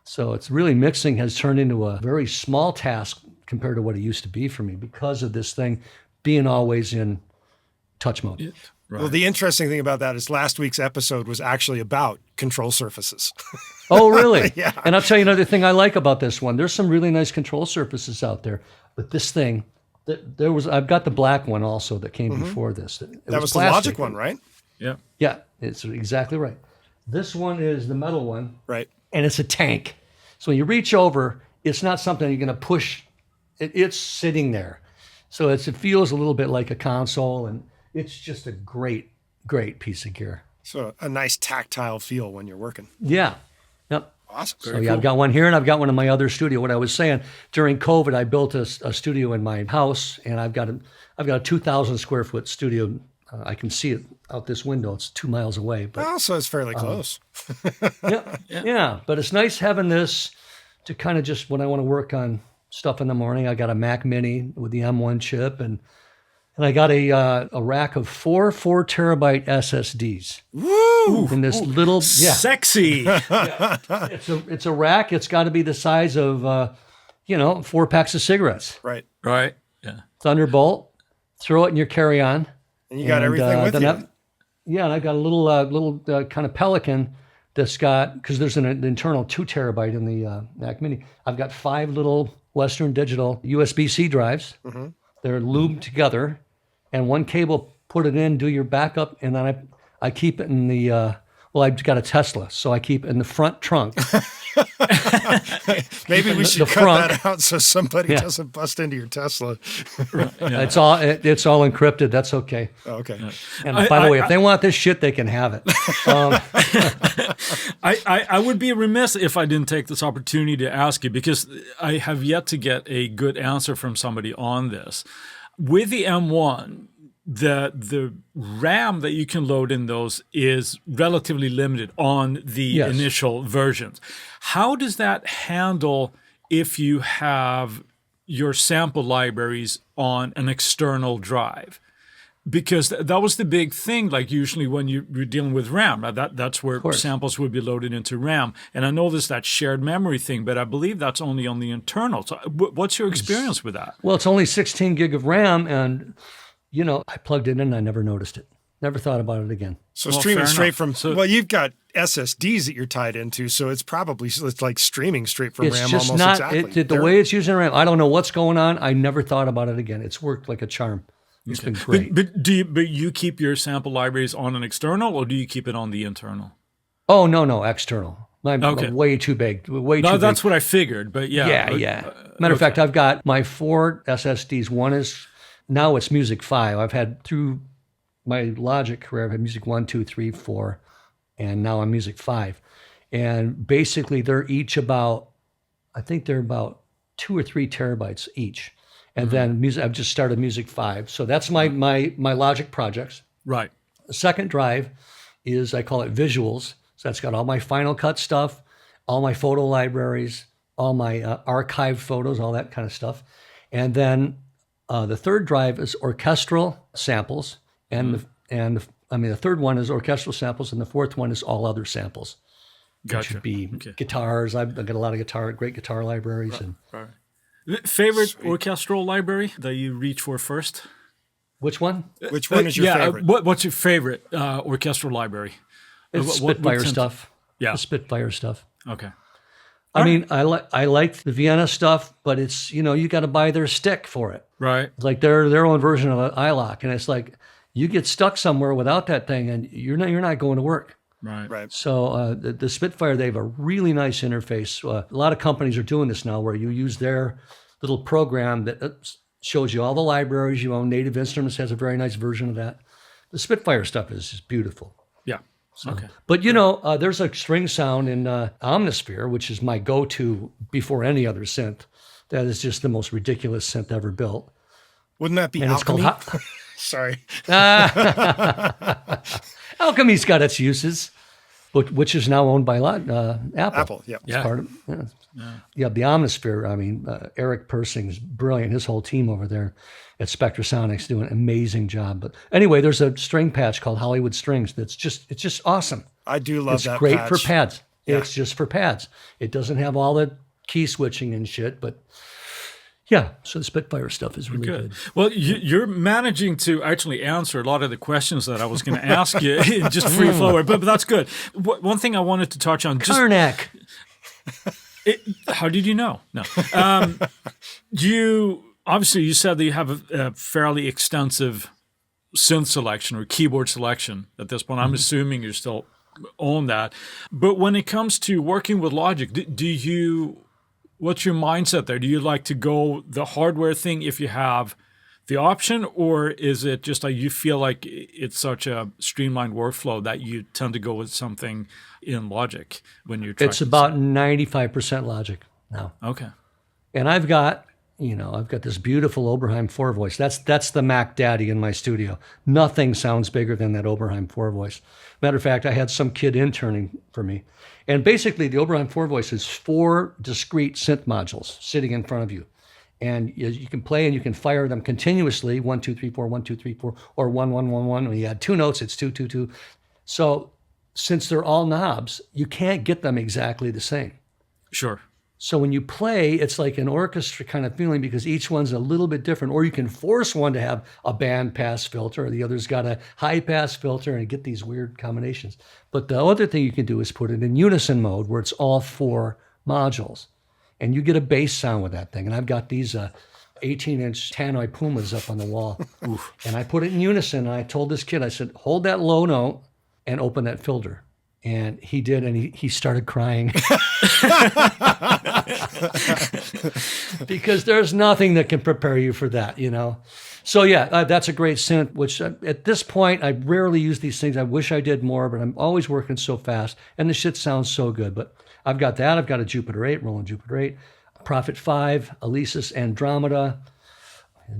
So it's really, mixing has turned into a very small task compared to what it used to be for me because of this thing being always in touch mode. Right. Well, the interesting thing about that is last week's episode was actually about control surfaces. Oh, really? Yeah. And I'll tell you another thing I like about this one. There's some really nice control surfaces out there, but this thing, I've got the black one also that came before this. That was the plastic. Logic one, right? Yeah. Yeah, it's exactly right. This one is the metal one. Right. And it's a tank. So when you reach over, it's not something you're going to push. It's sitting there. So it feels a little bit like a console, and it's just a great, great piece of gear. So a nice tactile feel when you're working. Yeah. Yep. Awesome. So yeah, I've got one here, and I've got one in my other studio. What I was saying, during COVID, I built a studio in my house, and I've got a 2,000 square foot studio. I can see it out this window. It's 2 miles away. But Oh, so it's fairly close. yeah. But it's nice having this to kind of just when I want to work on stuff in the morning. I got a Mac Mini with the M1 chip, and I got a rack of 4 4-terabyte SSDs. Woo! In this little Sexy. It's a rack. It's got to be the size of 4 packs of cigarettes. Right. Right. Yeah. Thunderbolt. Throw it in your carry-on. And you got everything with you. And I've got a little kind of Pelican that's got, because there's an internal 2 terabyte in the Mac Mini. I've got 5 little Western Digital USB-C drives. Mm-hmm. They're lubed together, and one cable, put it in, do your backup, and then I keep it in the, I've got a Tesla, so I keep it in the front trunk. Maybe we should cut that out so somebody doesn't bust into your Tesla. Yeah. It's all encrypted. That's okay. Oh, okay. And by the way, if they want this shit, they can have it. I would be remiss if I didn't take this opportunity to ask you, because I have yet to get a good answer from somebody on this. With the M1, the RAM that you can load in those is relatively limited on the initial versions. How does that handle if you have your sample libraries on an external drive? Because that was the big thing, like usually when you're dealing with RAM, that's where samples would be loaded into RAM. And I know there's that shared memory thing, but I believe that's only on the internal. So what's your experience with that? Well, it's only 16 gig of RAM, and I plugged it in and I never noticed it. Never thought about it again. So Well, streaming fair straight enough. from, well, you've got SSDs that you're tied into, so it's like streaming straight from It's RAM just almost not exactly. the way it's using RAM. I don't know what's going on. I never thought about it again. It's worked like a charm. It's been great. But you keep your sample libraries on an external, or do you keep it on the internal? Oh, no, external. Okay. Way too big. Way No, too that's big. what I figured. But yeah, Matter of fact, I've got my 4 SSDs. One is, now it's Music 5. I've had through my Logic career, I've had Music 1, 2, 3, 4, and now I'm Music 5. And basically they're each about, I think they're about 2 or 3 terabytes each. And then I've just started Music 5. So that's my Logic projects. right. The second drive is, I call it Visuals. So that's got all my Final Cut stuff, all my photo libraries, all my archive photos, all that kind of stuff. And then the third drive is orchestral samples. And the third one is orchestral samples, and the fourth one is all other samples. Gotcha. Which would be guitars. I've got a lot of great guitar libraries. Right. Favorite orchestral library that you reach for first? Which one? Which one is your favorite? What's your favorite orchestral library? It's What Spitfire tends- stuff. Yeah. The Spitfire stuff. Okay. I mean, I like the Vienna stuff, but it's, you got to buy their stick for it. Right. It's like their own version of an iLock, and it's like you get stuck somewhere without that thing, and you're not going to work. Right. So the Spitfire, they have a really nice interface. A lot of companies are doing this now, where you use their little program that shows you all the libraries. You own. Native Instruments has a very nice version of that. The Spitfire stuff is just beautiful. Yeah. Okay. But there's a string sound in Omnisphere, which is my go-to before any other synth. That is just the most ridiculous synth ever built. Wouldn't that be And it's Alchemy? called Sorry. Alchemy's got its uses, which is now owned by Apple. Apple, yeah. It's part of, yeah, the Omnisphere. I mean, Eric Persing's brilliant. His whole team over there at Spectrasonics doing an amazing job. But anyway, there's a string patch called Hollywood Strings. It's just awesome. I do love that It's great patch. for pads. Yeah. It's just for pads. It doesn't have all the key switching and shit, but yeah. So the Spitfire stuff is really good. Well, you're managing to actually answer a lot of the questions that I was going to ask you in just free flow, but that's good. One thing I wanted to touch on, Karnak. How did you know? No. You said that you have a fairly extensive synth selection or keyboard selection at this point. I'm assuming you still own that. But when it comes to working with Logic, what's your mindset there? Do you like to go the hardware thing if you have the option, or is it just like you feel like it's such a streamlined workflow that you tend to go with something in Logic when you're trying? It's about 95% Logic now. Okay. And I've got this beautiful Oberheim 4 voice. That's the Mac Daddy in my studio. Nothing sounds bigger than that Oberheim 4 voice. Matter of fact, I had some kid interning for me. And basically, the Oberheim 4 voice is 4 discrete synth modules sitting in front of you. And you can play and you can fire them continuously, 1, 2, 3, 4, 1, 2, 3, 4, or 1, 1, 1, 1. When you add 2 notes, it's 2, 2, 2. So since they're all knobs, you can't get them exactly the same. Sure. So when you play, it's like an orchestra kind of feeling because each one's a little bit different. Or you can force one to have a band pass filter, or the other's got a high pass filter, and get these weird combinations. But the other thing you can do is put it in unison mode, where it's all 4 modules. And you get a bass sound with that thing. And I've got these 18-inch Tannoy Pumas up on the wall. And I put it in unison, and I told this kid, I said, hold that low note and open that filter. And he did, and he started crying. Because there's nothing that can prepare you for that, So yeah, that's a great synth, which at this point, I rarely use these things. I wish I did more, but I'm always working so fast, and the shit sounds so good. But I've got that. I've got a Jupiter 8, Roland Jupiter 8, Prophet 5, Alesis Andromeda,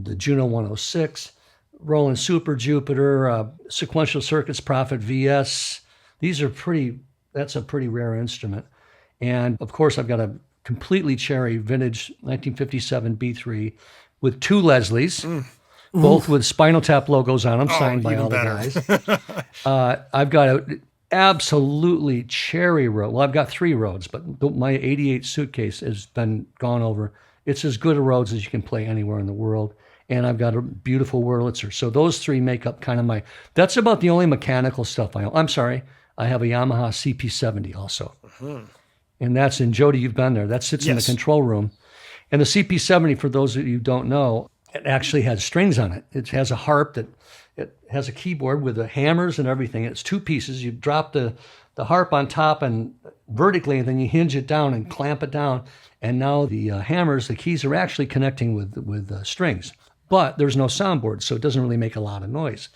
the Juno 106, Roland Super Jupiter, Sequential Circuits Prophet VS. That's a pretty rare instrument. And of course, I've got a completely cherry vintage 1957 B3 with 2 Leslies, both with Spinal Tap logos on them, signed by all the guys. I've got a absolutely cherry Rhodes. Well, I've got 3 Rhodes, but my 88 suitcase has been gone over. It's as good a Rhodes as you can play anywhere in the world. and I've got a beautiful Wurlitzer. So those three make up kind of that's about the only mechanical stuff I own. I'm sorry, I have a Yamaha CP70 also. And that's in, Jody, you've been there. That sits in the control room. And the CP70, for those of you who don't know, it actually has strings on it. It has a harp it has a keyboard with the hammers and everything. It's two pieces. You drop the harp on top and vertically, and then you hinge it down and clamp it down. And now the hammers, the keys are actually connecting with strings. But there's no soundboard, so it doesn't really make a lot of noise.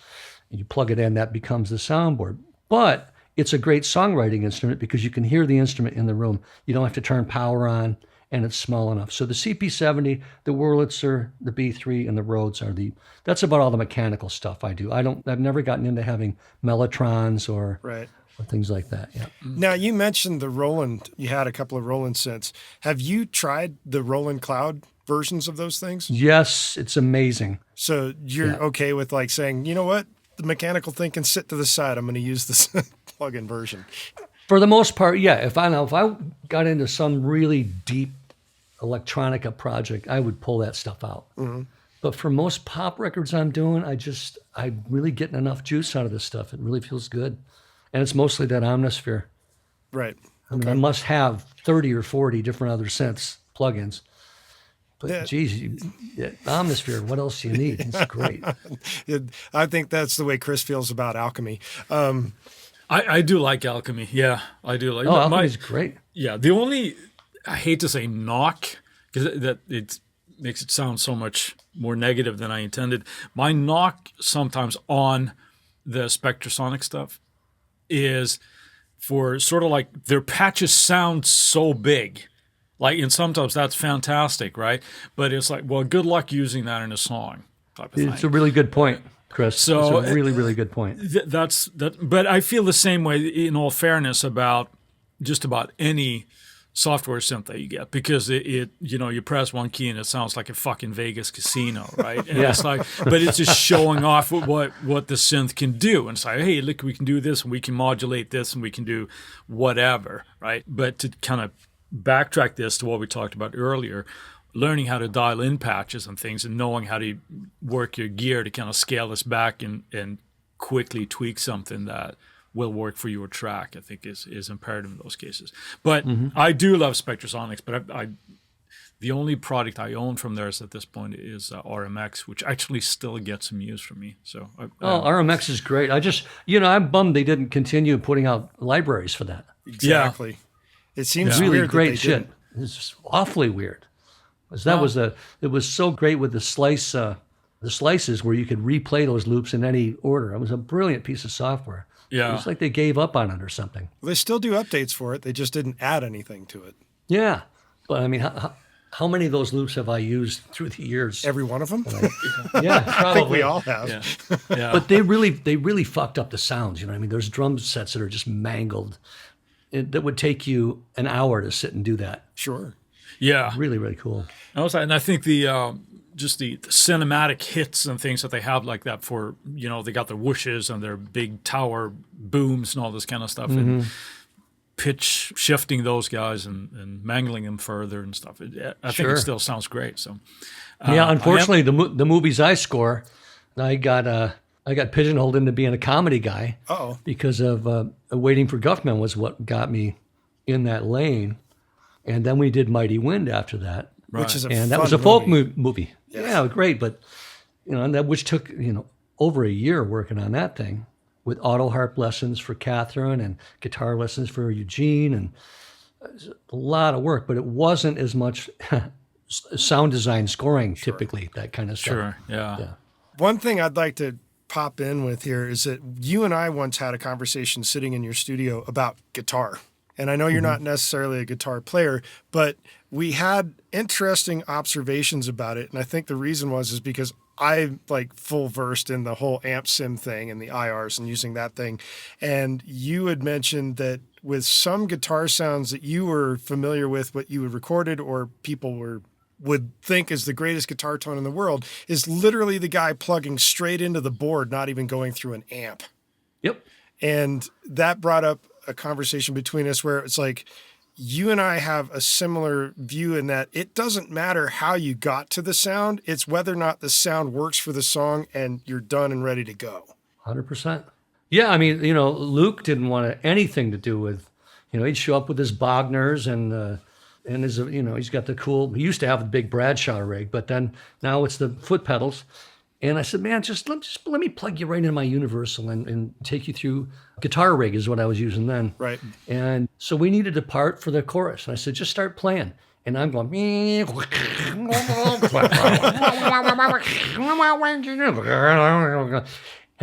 And you plug it in, that becomes the soundboard. But it's a great songwriting instrument because you can hear the instrument in the room. You don't have to turn power on, and it's small enough. So the CP70, the Wurlitzer, the B3, and the Rhodes that's about all the mechanical stuff I do. I've never gotten into having Mellotrons or things like that. Yeah. Now, you mentioned the Roland. You had a couple of Roland synths. Have you tried the Roland Cloud versions of those things? Yes, it's amazing. So you're okay with like saying, you know what? The mechanical thing can sit to the side. I'm going to use this plug-in version. For the most part, yeah. If I got into some really deep electronica project, I would pull that stuff out. Mm-hmm. But for most pop records I'm doing, I'm really getting enough juice out of this stuff. It really feels good. And it's mostly that Omnisphere. Right. I mean, I must have 30 or 40 different other synths, plugins. But geez, Omnisphere, what else do you need? It's great. I think that's the way Chris feels about Alchemy. I do like Alchemy. Yeah, I do like. Alchemy's great. Yeah, the only, I hate to say knock, because that it makes it sound so much more negative than I intended. My knock sometimes on the Spectrasonic stuff is for sort of like their patches sound so big. Like, and sometimes that's fantastic, right? But it's like, well, good luck using that in a song type of thing. It's a really good point, Chris. So it's a really, really good point. But I feel the same way, in all fairness, about just about any software synth that you get, because it you press one key and it sounds like a fucking Vegas casino, right? And it's like, but it's just showing off what the synth can do. And it's like, hey, look, we can do this, and we can modulate this, and we can do whatever, right? But to kind of backtrack this to what we talked about earlier, learning how to dial in patches and things, and knowing how to work your gear to kind of scale this back and quickly tweak something that will work for your track, I think is imperative in those cases. But I do love Spectrasonics, but the only product I own from theirs at this point is RMX, which actually still gets some use from me. So RMX is great. I'm bummed they didn't continue putting out libraries for that. Exactly. It seems really weird great shit. It's just awfully weird. It was so great with the slices where you could replay those loops in any order. It was a brilliant piece of software. Yeah. It was like they gave up on it or something. Well, they still do updates for it. They just didn't add anything to it. Yeah. But I mean, how many of those loops have I used through the years? Every one of them? Yeah, probably. I think we all have. Yeah. But they really fucked up the sounds. You know what I mean? There's drum sets that are just mangled. That would take you an hour to sit and do that. Sure. Yeah. Really, really cool. And I think the just the cinematic hits and things that they have like that for, they got their whooshes and their big tower booms and all this kind of stuff, and pitch shifting those guys and mangling them further and stuff. I think it still sounds great. So unfortunately, the movies I score, I got pigeonholed into being a comedy guy. Because of Waiting for Guffman was what got me in that lane. And then we did Mighty Wind after that. Right. Which is that was a folk movie. Yes. Yeah, great. But, which took, over a year working on that thing with auto harp lessons for Catherine and guitar lessons for Eugene. And it was a lot of work, but it wasn't as much sound design scoring, typically, that kind of stuff. Sure, yeah. One thing I'd like to pop in with here is that you and I once had a conversation sitting in your studio about guitar. And I know you're not necessarily a guitar player, but we had interesting observations about it. And I think the reason is because I'm like full versed in the whole amp sim thing and the IRs and using that thing. And you had mentioned that with some guitar sounds that you were familiar with, what you had recorded or people would think is the greatest guitar tone in the world is literally the guy plugging straight into the board, not even going through an amp. Yep. And that brought up a conversation between us where it's like, you and I have a similar view in that it doesn't matter how you got to the sound. It's whether or not the sound works for the song and you're done and ready to go. 100%. Yeah, I mean, Luke didn't want anything to do with, he'd show up with his Bogners and his, he's got the cool, he used to have the big Bradshaw rig, but then now it's the foot pedals. And I said, man, just let me plug you right into my Universal and take you through. Guitar rig is what I was using then. Right. And so we needed a part for the chorus. And I said, just start playing. And I'm going, and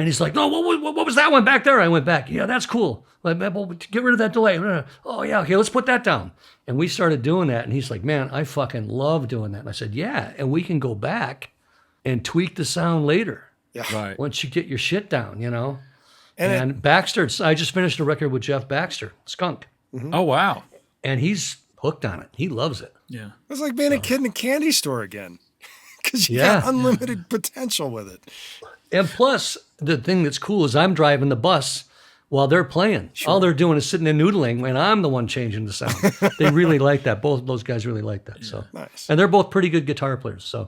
he's like, no, what was that one back there? I went back. Yeah, that's cool. Get rid of that delay. Oh, yeah, okay, let's put that down. And we started doing that. And he's like, man, I fucking love doing that. And I said, yeah, and we can go back and tweak the sound later. Yeah. Right. Once you get your shit down, And Baxter, I just finished a record with Jeff Baxter, Skunk. Mm-hmm. Oh, wow. And he's hooked on it. He loves it. Yeah. It's like being a kid in a candy store again. Because you got unlimited potential with it. And plus, the thing that's cool is I'm driving the bus while they're playing. Sure. All they're doing is sitting and noodling, and I'm the one changing the sound. They really like that. Both of those guys really like that. So nice. And they're both pretty good guitar players. So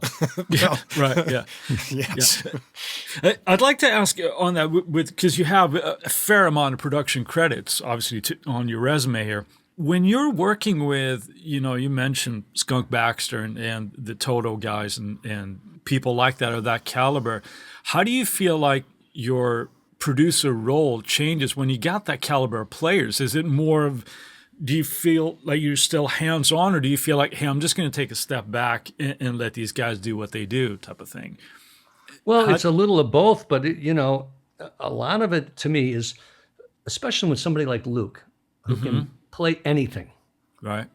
yeah, right, yeah. Yes. Yeah. I'd like to ask on that because you have a fair amount of production credits, obviously, on your resume here. When you're working with, you mentioned Skunk Baxter and the Toto guys and people like that of that caliber, how do you feel like your producer role changes when you got that caliber of players? Is it more of, do you feel like you're still hands-on, or do you feel like, hey, I'm just going to take a step back and let these guys do what they do type of thing? Well, it's a little of both, but a lot of it to me is, especially with somebody like Luke, who can play anything. Right.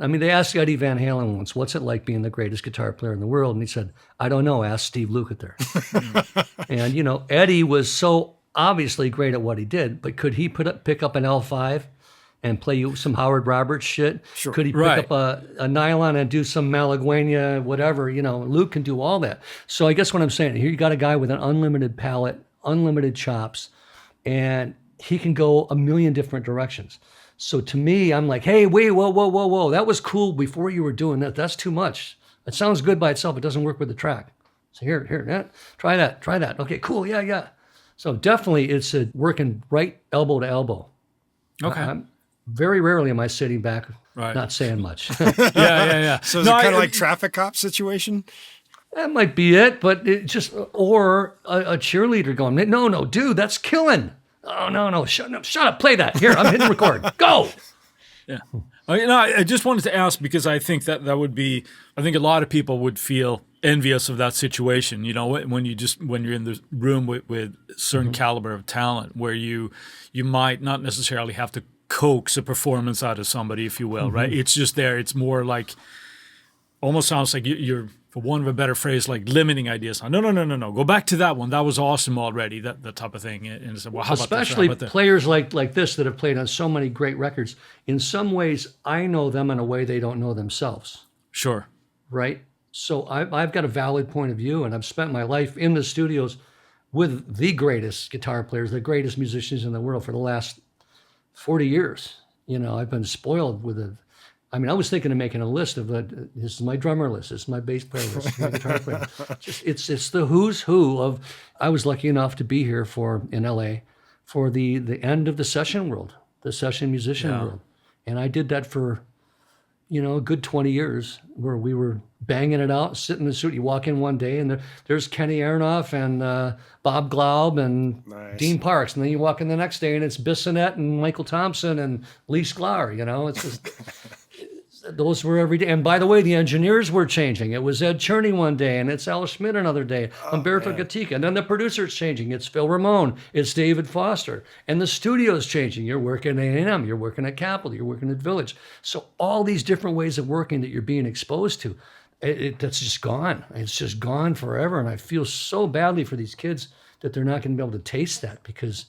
I mean, they asked Eddie Van Halen once, what's it like being the greatest guitar player in the world? And he said, I don't know, ask Steve Lukather. And, Eddie was so obviously great at what he did, but could he pick up an L5 and play you some Howard Roberts shit? Sure. Could he pick up a nylon and do some Malaguena, whatever? Luke can do all that. So I guess what I'm saying, here you got a guy with an unlimited palette, unlimited chops, and he can go a million different directions. So to me, I'm like, hey, wait, whoa. That was cool before you were doing that. That's too much. It sounds good by itself. It doesn't work with the track. So here, try that. Okay, cool, yeah. So definitely it's working right elbow to elbow. Okay. Very rarely am I sitting back, right, not saying much. Yeah. So is it kind of like traffic cop situation? That might be it, but it just, or a cheerleader going, no, dude, that's killing. Oh, no, shut up, play that. Here, I'm hitting record. Go! Yeah. I just wanted to ask because I think that would be, I think a lot of people would feel envious of that situation, when you're in the room with certain caliber of talent where you might not necessarily have to coax a performance out of somebody, if you will, right? It's just there. It's more like, almost sounds like you're, for want of a better phrase, like limiting ideas. No. Go back to that one. That was awesome already, that type of thing. And so, well, how especially about this? Players like this that have played on so many great records. In some ways, I know them in a way they don't know themselves. Sure. Right? So I've got a valid point of view, and I've spent my life in the studios with the greatest guitar players, the greatest musicians in the world for the last 40 years. I've been spoiled with I was thinking of making a list of this is my drummer list, this is my bass player list, this is my guitar player. It's the who's who of. I was lucky enough to be here in LA for the end of the session world, the session musician world, and I did that for a good 20 years, where we were banging it out, sitting in the suit. You walk in one day, and there's Kenny Aronoff and Bob Glaub and Dean Parks, and then you walk in the next day, and it's Bissonette and Michael Thompson and Lee Sklar. It's just. Those were every day. And by the way, the engineers were changing. It was Ed Cherney one day, and it's Al Schmidt another day, Umberto Gatica. And then the producer's changing. It's Phil Ramone. It's David Foster. And the studio's changing. You're working at A&M. You're working at Capitol. You're working at Village. So all these different ways of working that you're being exposed to, that's just gone. It's just gone forever. And I feel so badly for these kids that they're not going to be able to taste that, because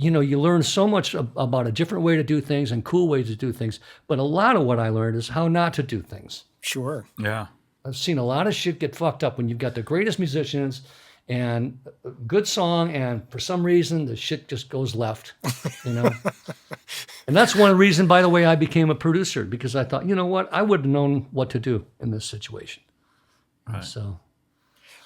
you learn so much about a different way to do things and cool ways to do things. But a lot of what I learned is how not to do things. Sure. Yeah. I've seen a lot of shit get fucked up when you've got the greatest musicians and a good song, and for some reason the shit just goes left, you know. And that's one reason, by the way, I became a producer, because I thought, you know what, I would have known what to do in this situation. Right. So,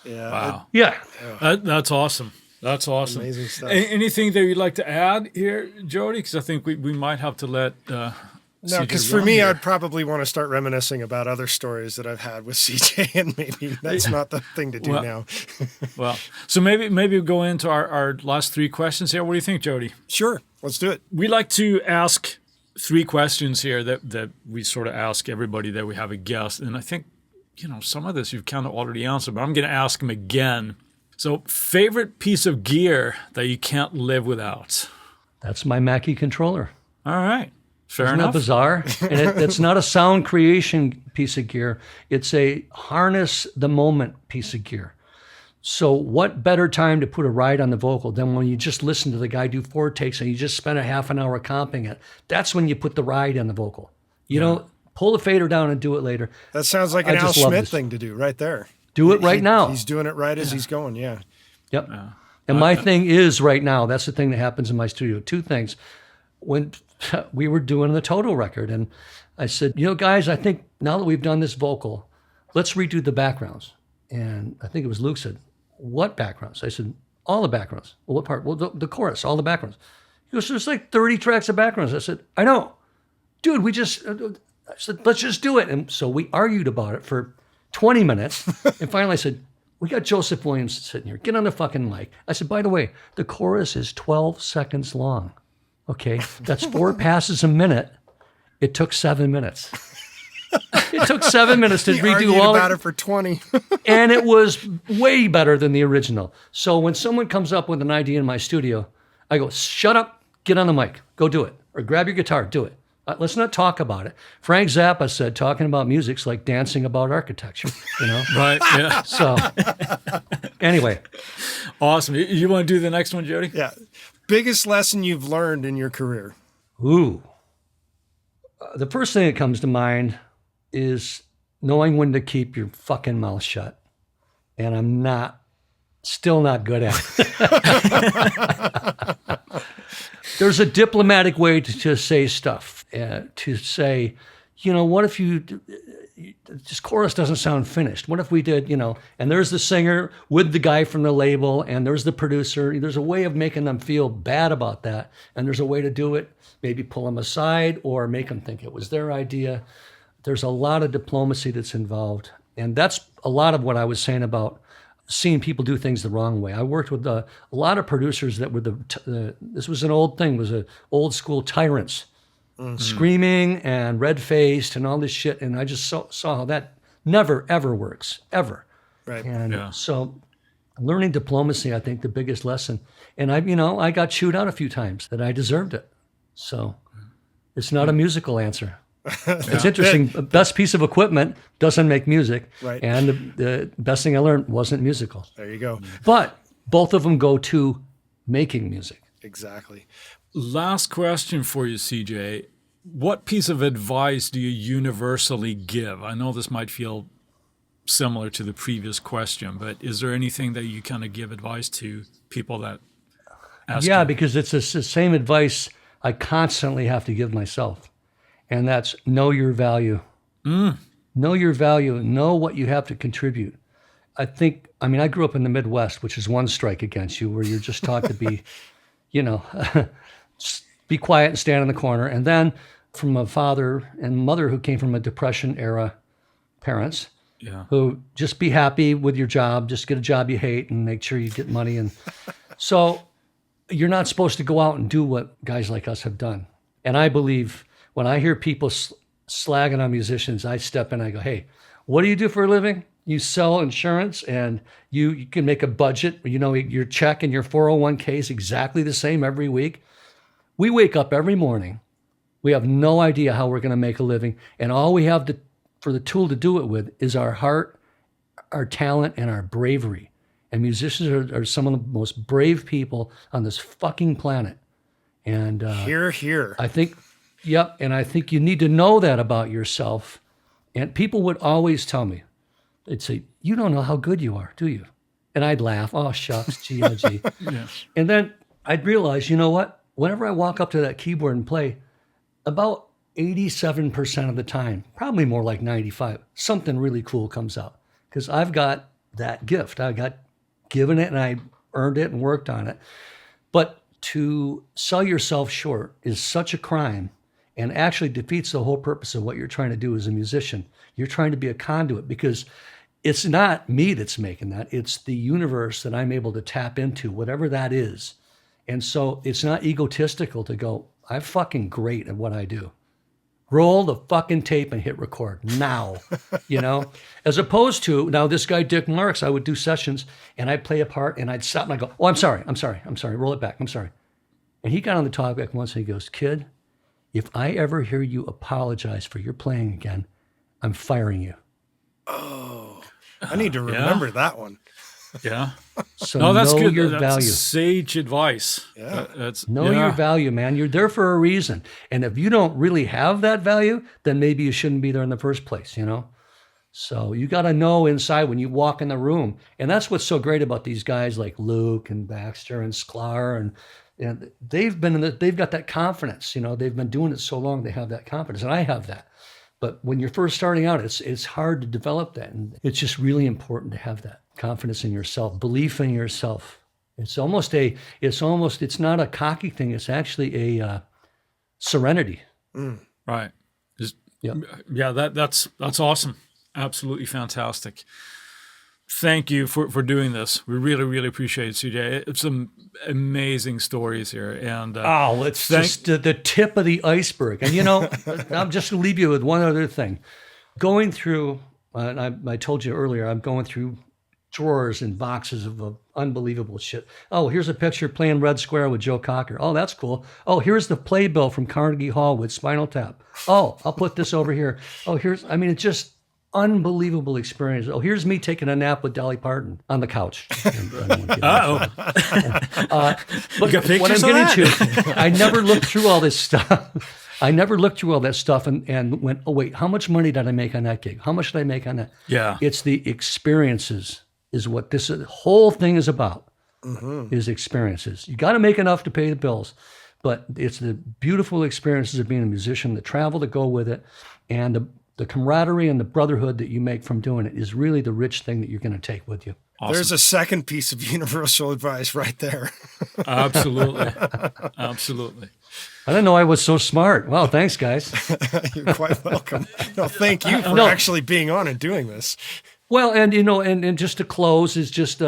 Yeah. Wow. yeah. That's awesome. That's awesome. Amazing stuff. Anything that you'd like to add here, Jody? Because I think we might have to let No, CJ because for run me, here. I'd probably want to start reminiscing about other stories that I've had with CJ, and maybe that's not the thing to do Well, now. Well, so maybe we'll go into our last 3 questions here. What do you think, Jody? Sure, let's do it. We like to ask 3 questions here that we sort of ask everybody that we have a guest. And I think, some of this you've kind of already answered, but I'm going to ask them again. So, favorite piece of gear that you can't live without? That's my Mackie controller. All right. Fair Isn't enough. that bizarre? And it's not a sound creation piece of gear. It's a harness the moment piece of gear. So what better time to put a ride on the vocal than when you just listen to the guy do 4 takes and you just spend a half an hour comping it. That's when you put the ride on the vocal. You don't pull the fader down and do it later. That sounds like an I Al just love Schmidt this. thing to do right there. Do it right now. He's doing it right as he's going, yeah. Yep. And my thing is right now, that's the thing that happens in my studio. 2 things. When we were doing the Toto record, and I said, guys, I think now that we've done this vocal, let's redo the backgrounds. And I think it was Luke said, what backgrounds? I said, all the backgrounds. Well, what part? Well, the chorus, all the backgrounds. He goes, there's like 30 tracks of backgrounds. I said, I know. Dude, I said, let's just do it. And so we argued about it for 20 minutes. And finally I said, we got Joseph Williams sitting here. Get on the fucking mic. I said, by the way, the chorus is 12 seconds long. Okay, that's 4 passes a minute. It took 7 minutes. It took 7 minutes to He redo argued all about it. it for 20. And it was way better than the original. So when someone comes up with an idea in my studio, I go, shut up, get on the mic, go do it. Or grab your guitar, do it. Let's not talk about it. Frank Zappa said talking about music's like dancing about architecture, Right, yeah. So anyway. Awesome. You want to do the next one, Jody? Yeah. Biggest lesson you've learned in your career? Ooh. The first thing that comes to mind is knowing when to keep your fucking mouth shut. And I'm still not good at it. There's a diplomatic way to say stuff, to say, what if this chorus doesn't sound finished? What if we did, and there's the singer with the guy from the label, and there's the producer. There's a way of making them feel bad about that. And there's a way to do it, maybe pull them aside or make them think it was their idea. There's a lot of diplomacy that's involved. And that's a lot of what I was saying about seeing people do things the wrong way. I worked with a lot of producers that were this was an old thing, was a old school tyrants, screaming and red-faced and all this shit. And I just saw how that never, ever works, ever. Right. And so learning diplomacy, I think the biggest lesson. And I got chewed out a few times that I deserved it. So it's not a musical answer. It's interesting. The best piece of equipment doesn't make music. Right. And the best thing I learned wasn't musical. There you go. But both of them go to making music. Exactly. Last question for you, CJ. What piece of advice do you universally give? I know this might feel similar to the previous question, but is there anything that you kind of give advice to people that ask you? Because it's the same advice I constantly have to give myself. And that's know your value. Know your value. Know what you have to contribute. I grew up in the Midwest, which is one strike against you, where you're just taught to be, be quiet and stand in the corner. And then from a father and mother who came from a Depression era parents, who just be happy with your job, just get a job you hate and make sure you get money. And so you're not supposed to go out and do what guys like us have done. And I believe when I hear people slagging on musicians, I step in and I go, hey, what do you do for a living? You sell insurance and you can make a budget. Your check and your 401k is exactly the same every week. We wake up every morning. We have no idea how we're going to make a living. And all we have for the tool to do it with is our heart, our talent, and our bravery. And musicians are some of the most brave people on this fucking planet. And Hear. I think, and I think you need to know that about yourself. And people would always tell me, they'd say, you don't know how good you are, do you? And I'd laugh. Oh, shucks, gee, oh, gee. Yeah. And then I'd realize, you know what? Whenever I walk up to that keyboard and play, about 87% of the time, probably more like 95, something really cool comes out. Because I've got that gift. I got given it and I earned it and worked on it. But to sell yourself short is such a crime and actually defeats the whole purpose of what you're trying to do as a musician. You're trying to be a conduit because it's not me that's making that. It's the universe that I'm able to tap into, whatever that is. And so it's not egotistical to go, I'm fucking great at what I do. Roll the fucking tape and hit record now, as opposed to now this guy, Dick Marks, I would do sessions and I'd play a part and I'd stop and I'd go, oh, I'm sorry. Roll it back. I'm sorry. And he got on the talkback once and he goes, kid, if I ever hear you apologize for your playing again, I'm firing you. Oh, I need to remember that one. Yeah. So No, that's know good. your That's value. sage advice. Yeah. Know your value, man. You're there for a reason. And if you don't really have that value, then maybe you shouldn't be there in the first place, So you got to know inside when you walk in the room. And that's what's so great about these guys like Luke and Baxter and Sklar. And they've got that confidence. They've been doing it so long, they have that confidence. And I have that. But when you're first starting out, it's hard to develop that. And it's just really important to have that confidence in yourself, belief in yourself. It's not a cocky thing. It's actually a serenity. Right. Yep. Yeah, that's awesome. Absolutely fantastic. Thank you for doing this. We really, really appreciate it, CJ. It's some amazing stories here. And it's just the tip of the iceberg. And, I'm just going to leave you with one other thing. Going through, and I told you earlier, I'm going through drawers and boxes of unbelievable shit. Oh, here's a picture playing Red Square with Joe Cocker. Oh, that's cool. Oh, here's the playbill from Carnegie Hall with Spinal Tap. Oh, I'll put this over here. Oh, it's just unbelievable experience. Oh, here's me taking a nap with Dolly Parton on the couch. Uh-oh. But what I'm getting to, I never looked through all this stuff. I never looked through all that stuff and went, oh, wait, how much money did I make on that gig? How much did I make on that? Yeah. It's the experiences is what this whole thing is about, is experiences. You got to make enough to pay the bills, but it's the beautiful experiences of being a musician, the travel that go with it, and the camaraderie and the brotherhood that you make from doing it is really the rich thing that you're going to take with you. Awesome. There's a second piece of universal advice right there. Absolutely. Absolutely. I didn't know I was so smart. Wow, thanks, guys. You're quite welcome. No, thank you for actually being on and doing this. Well, and and just to close is just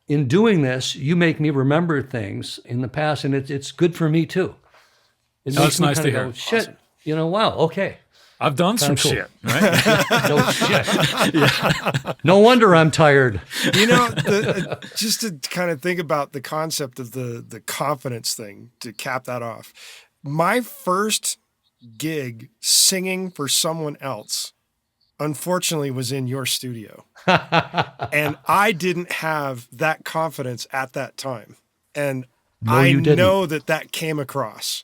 in doing this, you make me remember things in the past, and it's good for me too. That's nice to hear. Go, shit, wow, okay. I've done some cool. shit, right? No shit. Yeah. No wonder I'm tired. Just to kind of think about the concept of the confidence thing, to cap that off. My first gig singing for someone else, unfortunately, was in your studio. And I didn't have that confidence at that time. And I know that came across.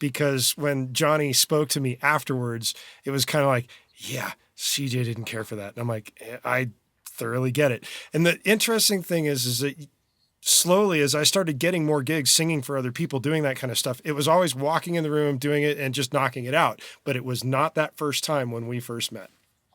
Because when Johnny spoke to me afterwards, it was kind of like, yeah, CJ didn't care for that. And I'm like, I thoroughly get it. And the interesting thing is that slowly, as I started getting more gigs, singing for other people, doing that kind of stuff, it was always walking in the room, doing it, and just knocking it out. But it was not that first time when we first met.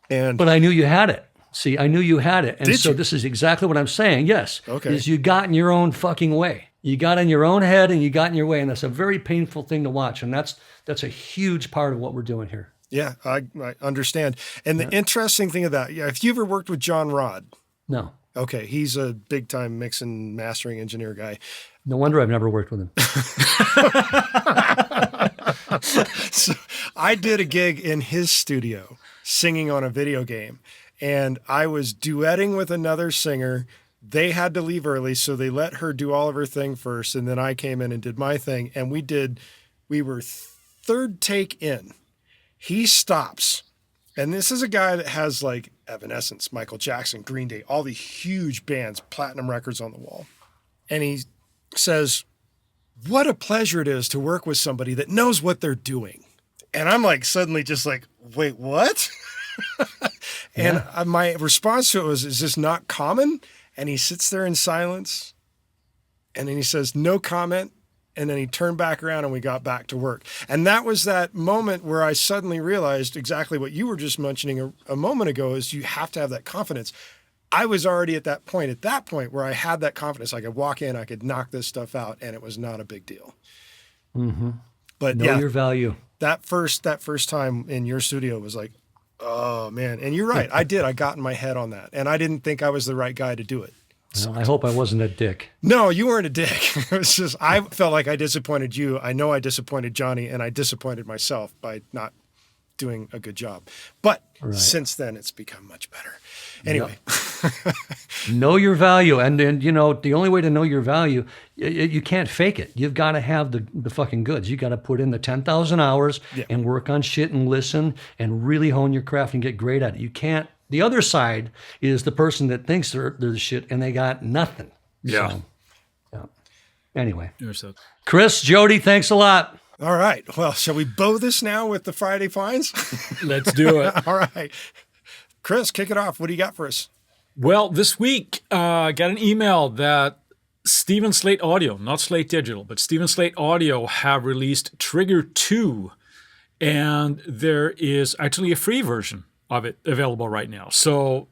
But I knew you had it. See, I knew you had it. And so you? This is exactly what I'm saying. Yes. Okay. Is you got in your own fucking way. You got in your own head and you got in your way. And that's a very painful thing to watch. And that's a huge part of what we're doing here. Yeah, I understand. And the interesting thing of that, if you ever worked with John Rod. No. Okay, he's a big time mix and mastering engineer guy. No wonder I've never worked with him. So I did a gig in his studio singing on a video game, and I was duetting with another singer. They had to leave early, so they let her do all of her thing first, and then I came in and did my thing, and we were third take in. He stops, and this is a guy that has like Evanescence, Michael Jackson, Green Day, all these huge bands, platinum records on the wall. And he says, what a pleasure it is to work with somebody that knows what they're doing. And I'm like, suddenly just like, wait, what? And my response to it was, is this not common? And he sits there in silence. And then he says, no comment. And then he turned back around and we got back to work. And that was that moment where I suddenly realized exactly what you were just mentioning a moment ago, is you have to have that confidence. I was already at that point where I had that confidence. I could walk in, I could knock this stuff out, and it was not a big deal. Mm-hmm. But know your value. That first time in your studio was like, oh man. And you're right. I got in my head on that. And I didn't think I was the right guy to do it. Well, I hope I wasn't a dick. No, you weren't a dick. It was just, I felt like I disappointed you. I know I disappointed Johnny, and I disappointed myself by not doing a good job. But since then, it's become much better. Anyway. Yep. Know your value. And the only way to know your value, you can't fake it. You've got to have the fucking goods. You got to put in the 10,000 hours and work on shit and listen and really hone your craft and get great at it. You can't. The other side is the person that thinks they're the shit and they got nothing. Yeah. So, yeah. Anyway. So. Chris, Jody, thanks a lot. All right. Well, shall we bow this now with the Friday finds? Let's do it. All right. Chris, kick it off. What do you got for us? Well, this week, I got an email that Steven Slate Audio, not Slate Digital, but Steven Slate Audio have released Trigger 2. And there is actually a free version of it available right now. So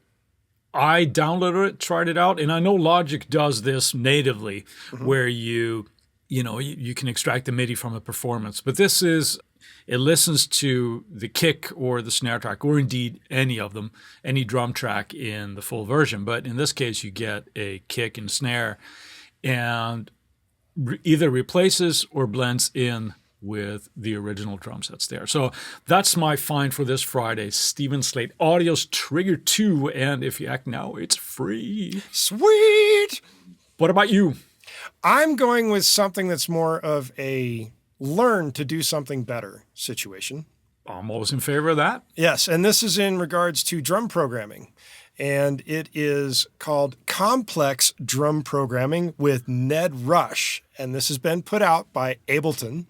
I downloaded it, tried it out, and I know Logic does this natively, where you can extract the MIDI from a performance. But it listens to the kick or the snare track, or indeed any of them, any drum track in the full version. But in this case, you get a kick and snare, and either replaces or blends in with the original drum sets there. So that's my find for this Friday. Steven Slate Audio's Trigger 2, and if you act now, it's free. Sweet! What about you? I'm going with something that's more of a learn to do something better situation. I'm always in favor of that. Yes, and this is in regards to drum programming. And it is called Complex Drum Programming with Ned Rush. And this has been put out by Ableton.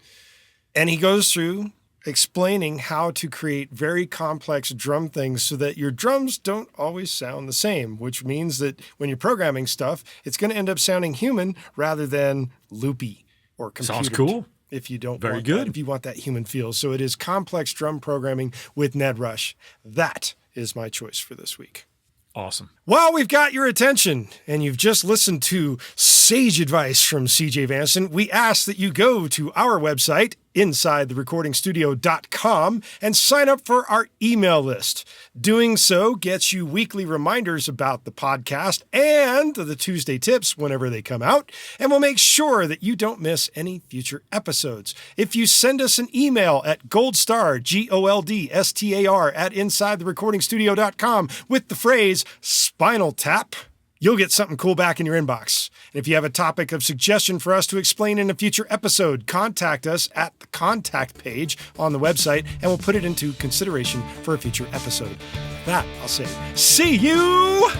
And he goes through explaining how to create very complex drum things so that your drums don't always sound the same, which means that when you're programming stuff, it's going to end up sounding human rather than loopy or computer. Sounds cool. If you don't Very want good. that, if you want that human feel. So it is Complex Drum Programming with Ned Rush. That is my choice for this week. Awesome. Well, we've got your attention, and you've just listened to sage advice from CJ Vanston. We ask that you go to our website, InsideTheRecordingStudio.com, and sign up for our email list. Doing so gets you weekly reminders about the podcast and the Tuesday tips whenever they come out, and we'll make sure that you don't miss any future episodes. If you send us an email at goldstar, GOLDSTAR, at InsideTheRecordingStudio.com with the phrase Spinal Tap, you'll get something cool back in your inbox. And if you have a topic of suggestion for us to explain in a future episode, contact us at the contact page on the website, and we'll put it into consideration for a future episode. With that, I'll say, see you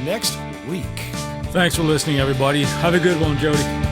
next week. Thanks for listening, everybody. Have a good one, Jody.